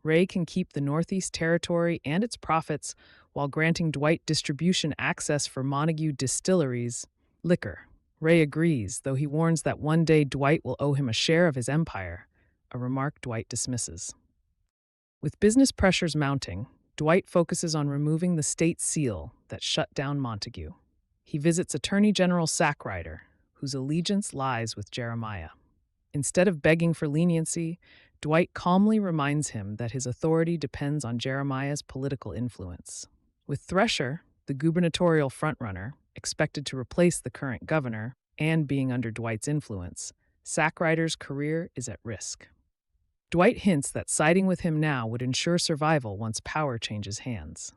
Ray can keep the Northeast Territory and its profits while granting Dwight distribution access for Montague Distillery's liquor. Ray agrees, though he warns that one day Dwight will owe him a share of his empire, a remark Dwight dismisses. With business pressures mounting, Dwight focuses on removing the state seal that shut down Montague. He visits Attorney General Sackrider, whose allegiance lies with Jeremiah. Instead of begging for leniency, Dwight calmly reminds him that his authority depends on Jeremiah's political influence. With Thresher, the gubernatorial frontrunner, expected to replace the current governor, and being under Dwight's influence, Sackrider's career is at risk. Dwight hints that siding with him now would ensure survival once power changes hands.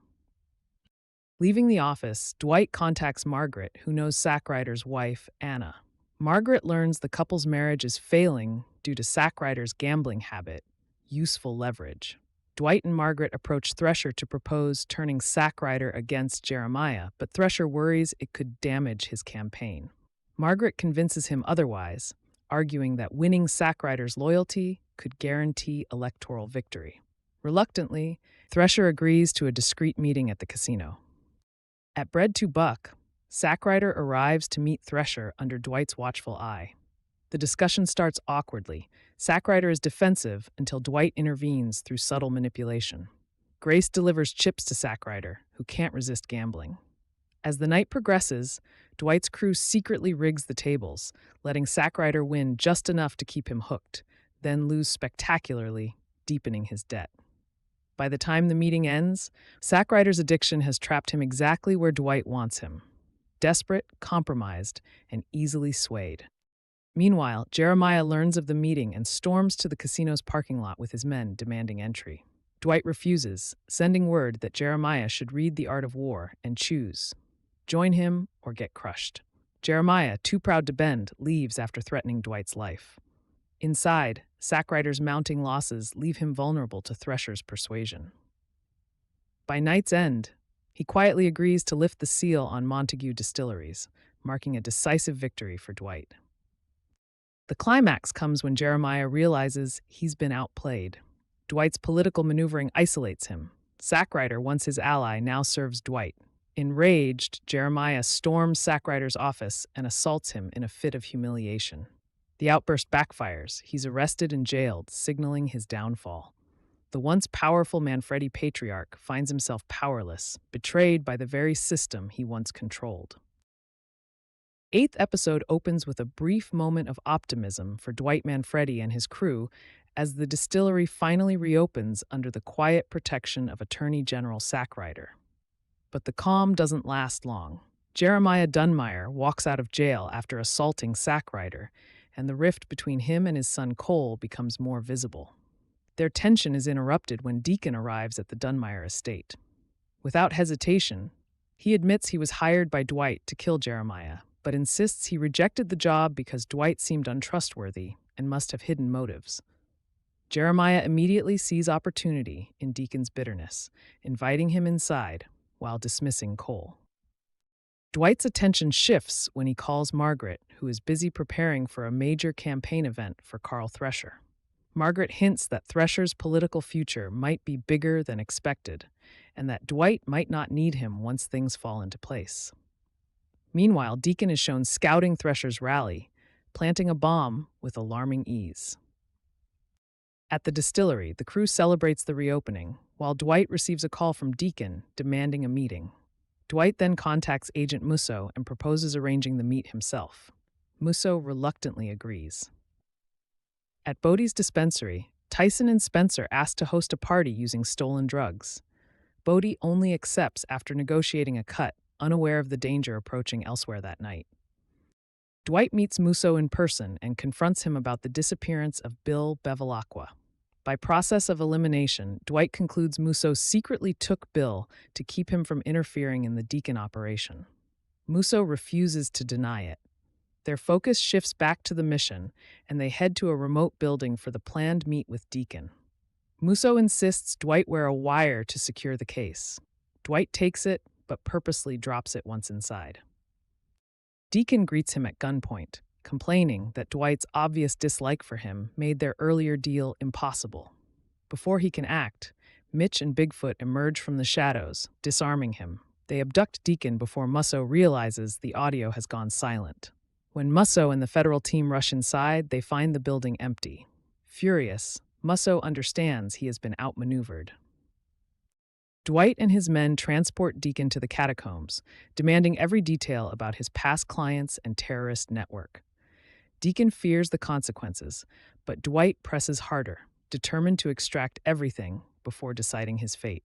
Leaving the office, Dwight contacts Margaret, who knows Sackrider's wife, Anna. Margaret learns the couple's marriage is failing due to Sackrider's gambling habit, useful leverage. Dwight and Margaret approach Thresher to propose turning Sackrider against Jeremiah, but Thresher worries it could damage his campaign. Margaret convinces him otherwise, arguing that winning Sackrider's loyalty could guarantee electoral victory. Reluctantly, Thresher agrees to a discreet meeting at the casino. At Bread 2 Buck, Sackrider arrives to meet Thresher under Dwight's watchful eye. The discussion starts awkwardly. Sackrider is defensive until Dwight intervenes through subtle manipulation. Grace delivers chips to Sackrider, who can't resist gambling. As the night progresses, Dwight's crew secretly rigs the tables, letting Sackrider win just enough to keep him hooked, then lose spectacularly, deepening his debt. By the time the meeting ends, Sackrider's addiction has trapped him exactly where Dwight wants him: desperate, compromised, and easily swayed. Meanwhile, Jeremiah learns of the meeting and storms to the casino's parking lot with his men demanding entry. Dwight refuses, sending word that Jeremiah should read The Art of War and choose: join him or get crushed. Jeremiah, too proud to bend, leaves after threatening Dwight's life. Inside, Sackrider's mounting losses leave him vulnerable to Thresher's persuasion. By night's end, he quietly agrees to lift the seal on Montague Distilleries, marking a decisive victory for Dwight. The climax comes when Jeremiah realizes he's been outplayed. Dwight's political maneuvering isolates him. Sackrider, once his ally, now serves Dwight. Enraged, Jeremiah storms Sackrider's office and assaults him in a fit of humiliation. The outburst backfires. He's arrested and jailed, signaling his downfall. The once powerful Manfredi patriarch finds himself powerless, betrayed by the very system he once controlled. 8th episode opens with a brief moment of optimism for Dwight Manfredi and his crew as the distillery finally reopens under the quiet protection of Attorney General Sackrider. But the calm doesn't last long. Jeremiah Dunmeyer walks out of jail after assaulting Sackrider, and the rift between him and his son Cole becomes more visible. Their tension is interrupted when Deacon arrives at the Dunmire estate. Without hesitation, he admits he was hired by Dwight to kill Jeremiah, but insists he rejected the job because Dwight seemed untrustworthy and must have hidden motives. Jeremiah immediately sees opportunity in Deacon's bitterness, inviting him inside while dismissing Cole. Dwight's attention shifts when he calls Margaret, who is busy preparing for a major campaign event for Carl Thresher. Margaret hints that Thresher's political future might be bigger than expected, and that Dwight might not need him once things fall into place. Meanwhile, Deacon is shown scouting Thresher's rally, planting a bomb with alarming ease. At the distillery, the crew celebrates the reopening, while Dwight receives a call from Deacon demanding a meeting. Dwight then contacts Agent Musso and proposes arranging the meet himself. Musso reluctantly agrees. At Bodie's dispensary, Tyson and Spencer ask to host a party using stolen drugs. Bodie only accepts after negotiating a cut, unaware of the danger approaching elsewhere that night. Dwight meets Musso in person and confronts him about the disappearance of Bill Bevilacqua. By process of elimination, Dwight concludes Musso secretly took Bill to keep him from interfering in the Deacon operation. Musso refuses to deny it. Their focus shifts back to the mission, and they head to a remote building for the planned meet with Deacon. Musso insists Dwight wear a wire to secure the case. Dwight takes it, but purposely drops it once inside. Deacon greets him at gunpoint, complaining that Dwight's obvious dislike for him made their earlier deal impossible. Before he can act, Mitch and Bigfoot emerge from the shadows, disarming him. They abduct Deacon before Musso realizes the audio has gone silent. When Musso and the federal team rush inside, they find the building empty. Furious, Musso understands he has been outmaneuvered. Dwight and his men transport Deacon to the catacombs, demanding every detail about his past clients and terrorist network. Deacon fears the consequences, but Dwight presses harder, determined to extract everything before deciding his fate.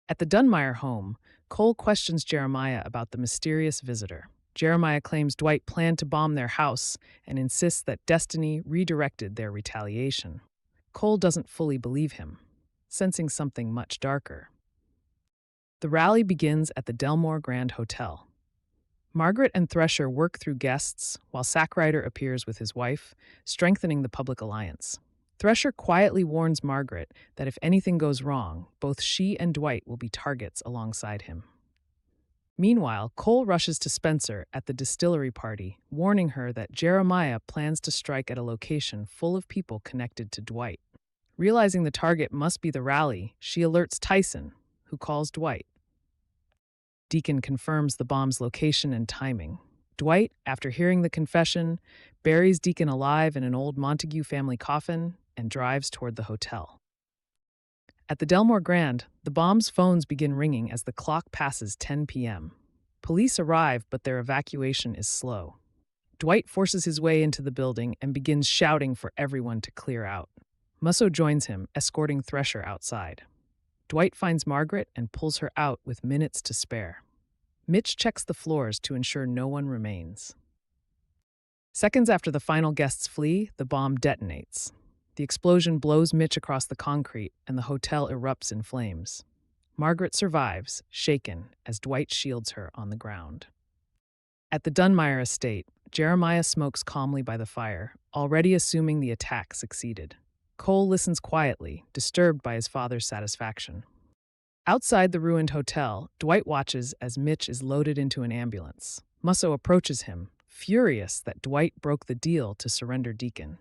At the Dunmire home, Cole questions Jeremiah about the mysterious visitor. Jeremiah claims Dwight planned to bomb their house and insists that destiny redirected their retaliation. Cole doesn't fully believe him, sensing something much darker. The rally begins at the Delmore Grand Hotel. Margaret and Thresher work through guests, while Sackrider appears with his wife, strengthening the public alliance. Thresher quietly warns Margaret that if anything goes wrong, both she and Dwight will be targets alongside him. Meanwhile, Cole rushes to Spencer at the distillery party, warning her that Jeremiah plans to strike at a location full of people connected to Dwight. Realizing the target must be the rally, she alerts Tyson, who calls Dwight. Deacon confirms the bomb's location and timing. Dwight, after hearing the confession, buries Deacon alive in an old Montague family coffin and drives toward the hotel. At the Delmore Grand, the bomb's phones begin ringing as the clock passes 10 p.m. Police arrive, but their evacuation is slow. Dwight forces his way into the building and begins shouting for everyone to clear out. Musso joins him, escorting Thresher outside. Dwight finds Margaret and pulls her out with minutes to spare. Mitch checks the floors to ensure no one remains. Seconds after the final guests flee, the bomb detonates. The explosion blows Mitch across the concrete, and the hotel erupts in flames. Margaret survives, shaken, as Dwight shields her on the ground. At the Dunmire estate, Jeremiah smokes calmly by the fire, already assuming the attack succeeded. Cole listens quietly, disturbed by his father's satisfaction. Outside the ruined hotel, Dwight watches as Mitch is loaded into an ambulance. Musso approaches him, furious that Dwight broke the deal to surrender Deacon.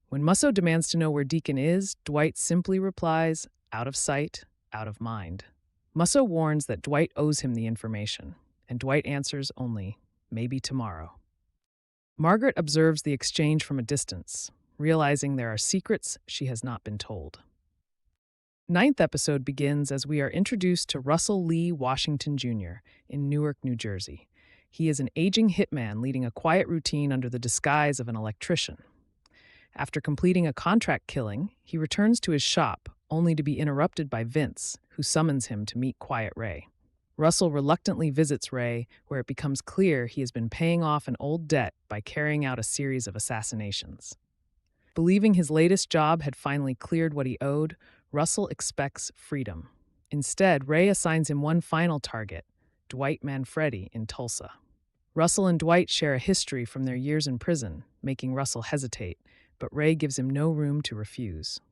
When Musso demands to know where Deacon is, Dwight simply replies, "Out of sight, out of mind." Musso warns that Dwight owes him the information, and Dwight answers only, "Maybe tomorrow." Margaret observes the exchange from a distance, realizing there are secrets she has not been told. Ninth episode begins as we are introduced to Russell Lee Washington Jr. in Newark, New Jersey. He is an aging hitman leading a quiet routine under the disguise of an electrician. After completing a contract killing, he returns to his shop, only to be interrupted by Vince, who summons him to meet Quiet Ray. Russell reluctantly visits Ray, where it becomes clear he has been paying off an old debt by carrying out a series of assassinations. Believing his latest job had finally cleared what he owed, Russell expects freedom. Instead, Ray assigns him one final target, Dwight Manfredi in Tulsa. Russell and Dwight share a history from their years in prison, making Russell hesitate, but Ray gives him no room to refuse.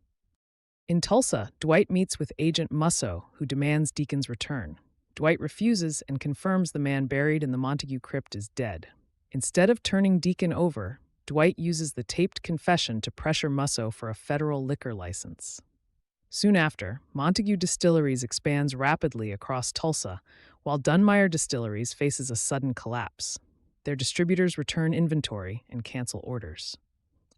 In Tulsa, Dwight meets with Agent Musso, who demands Deacon's return. Dwight refuses and confirms the man buried in the Montague crypt is dead. Instead of turning Deacon over, Dwight uses the taped confession to pressure Musso for a federal liquor license. Soon after, Montague Distilleries expands rapidly across Tulsa, while Dunmire Distilleries faces a sudden collapse. Their distributors return inventory and cancel orders.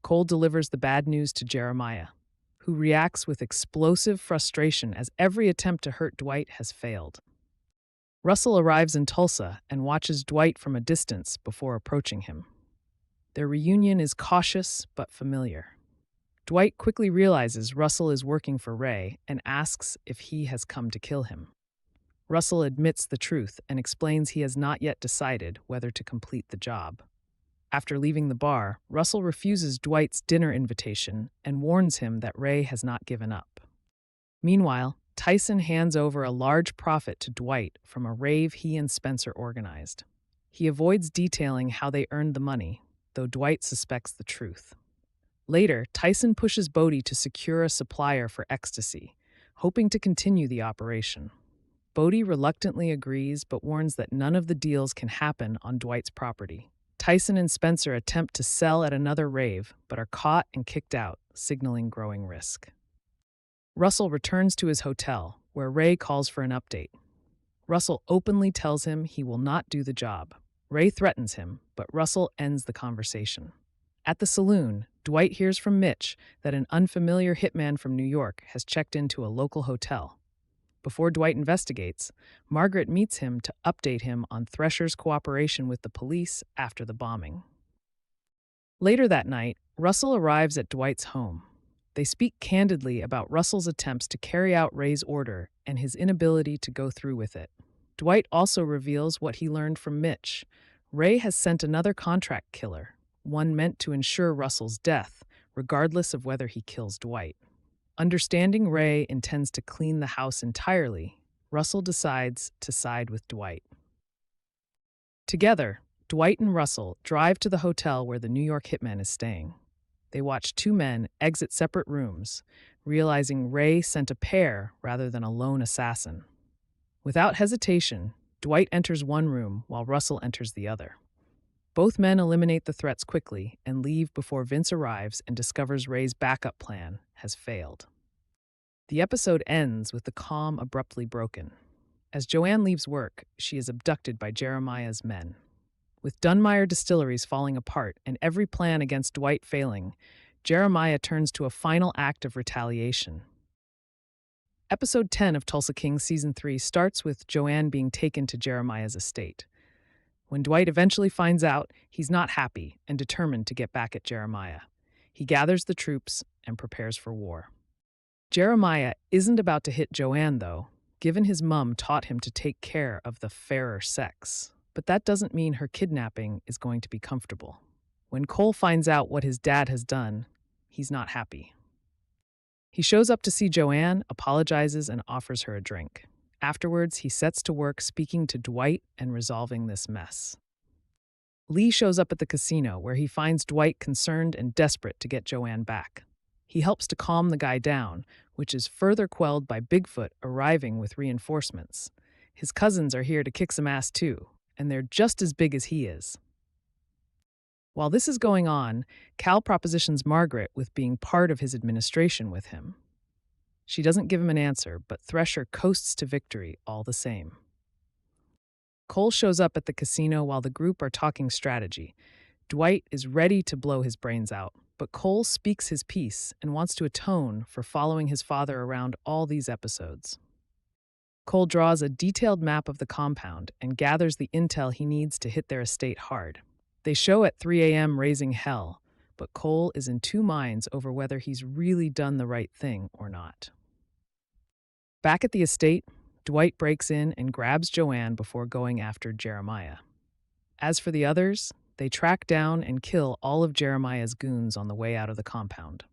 Cole delivers the bad news to Jeremiah, who reacts with explosive frustration as every attempt to hurt Dwight has failed. Russell arrives in Tulsa and watches Dwight from a distance before approaching him. Their reunion is cautious but familiar. Dwight quickly realizes Russell is working for Ray and asks if he has come to kill him. Russell admits the truth and explains he has not yet decided whether to complete the job. After leaving the bar, Russell refuses Dwight's dinner invitation and warns him that Ray has not given up. Meanwhile, Tyson hands over a large profit to Dwight from a rave he and Spencer organized. He avoids detailing how they earned the money, though Dwight suspects the truth. Later, Tyson pushes Bodie to secure a supplier for ecstasy, hoping to continue the operation. Bodie reluctantly agrees but warns that none of the deals can happen on Dwight's property. Tyson and Spencer attempt to sell at another rave but are caught and kicked out, signaling growing risk. Russell returns to his hotel, where Ray calls for an update. Russell openly tells him he will not do the job. Ray threatens him, but Russell ends the conversation. At the saloon, Dwight hears from Mitch that an unfamiliar hitman from New York has checked into a local hotel. Before Dwight investigates, Margaret meets him to update him on Thresher's cooperation with the police after the bombing. Later that night, Russell arrives at Dwight's home. They speak candidly about Russell's attempts to carry out Ray's order and his inability to go through with it. Dwight also reveals what he learned from Mitch. Ray has sent another contract killer, one meant to ensure Russell's death, regardless of whether he kills Dwight. Understanding Ray intends to clean the house entirely, Russell decides to side with Dwight. Together, Dwight and Russell drive to the hotel where the New York hitman is staying. They watch two men exit separate rooms, realizing Ray sent a pair rather than a lone assassin. Without hesitation, Dwight enters one room while Russell enters the other. Both men eliminate the threats quickly and leave before Vince arrives and discovers Ray's backup plan has failed. The episode ends with the calm abruptly broken. As Joanne leaves work, she is abducted by Jeremiah's men. With Dunmire Distilleries falling apart and every plan against Dwight failing, Jeremiah turns to a final act of retaliation. Episode 10 of Tulsa King Season 3 starts with Joanne being taken to Jeremiah's estate. When Dwight eventually finds out, he's not happy and determined to get back at Jeremiah. He gathers the troops and prepares for war. Jeremiah isn't about to hit Joanne, though, given his mom taught him to take care of the fairer sex. But that doesn't mean her kidnapping is going to be comfortable. When Cole finds out what his dad has done, he's not happy. He shows up to see Joanne, apologizes, and offers her a drink. Afterwards, he sets to work speaking to Dwight and resolving this mess. Lee shows up at the casino, where he finds Dwight concerned and desperate to get Joanne back. He helps to calm the guy down, which is further quelled by Bigfoot arriving with reinforcements. His cousins are here to kick some ass too, and they're just as big as he is. While this is going on, Cal propositions Margaret with being part of his administration with him. She doesn't give him an answer, but Thresher coasts to victory all the same. Cole shows up at the casino while the group are talking strategy. Dwight is ready to blow his brains out, but Cole speaks his piece and wants to atone for following his father around all these episodes. Cole draws a detailed map of the compound and gathers the intel he needs to hit their estate hard. They show at 3 a.m. raising hell, but Cole is in two minds over whether he's really done the right thing or not. Back at the estate, Dwight breaks in and grabs Joanne before going after Jeremiah. As for the others, they track down and kill all of Jeremiah's goons on the way out of the compound.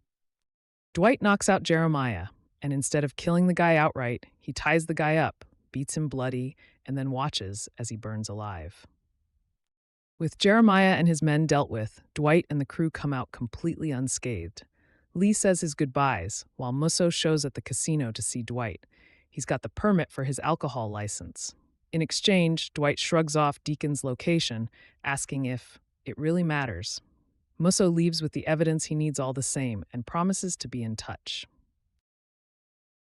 Dwight knocks out Jeremiah, and instead of killing the guy outright, he ties the guy up, beats him bloody, and then watches as he burns alive. With Jeremiah and his men dealt with, Dwight and the crew come out completely unscathed. Lee says his goodbyes, while Musso shows at the casino to see Dwight. He's got the permit for his alcohol license. In exchange, Dwight shrugs off Deacon's location, asking if it really matters. Musso leaves with the evidence he needs all the same and promises to be in touch.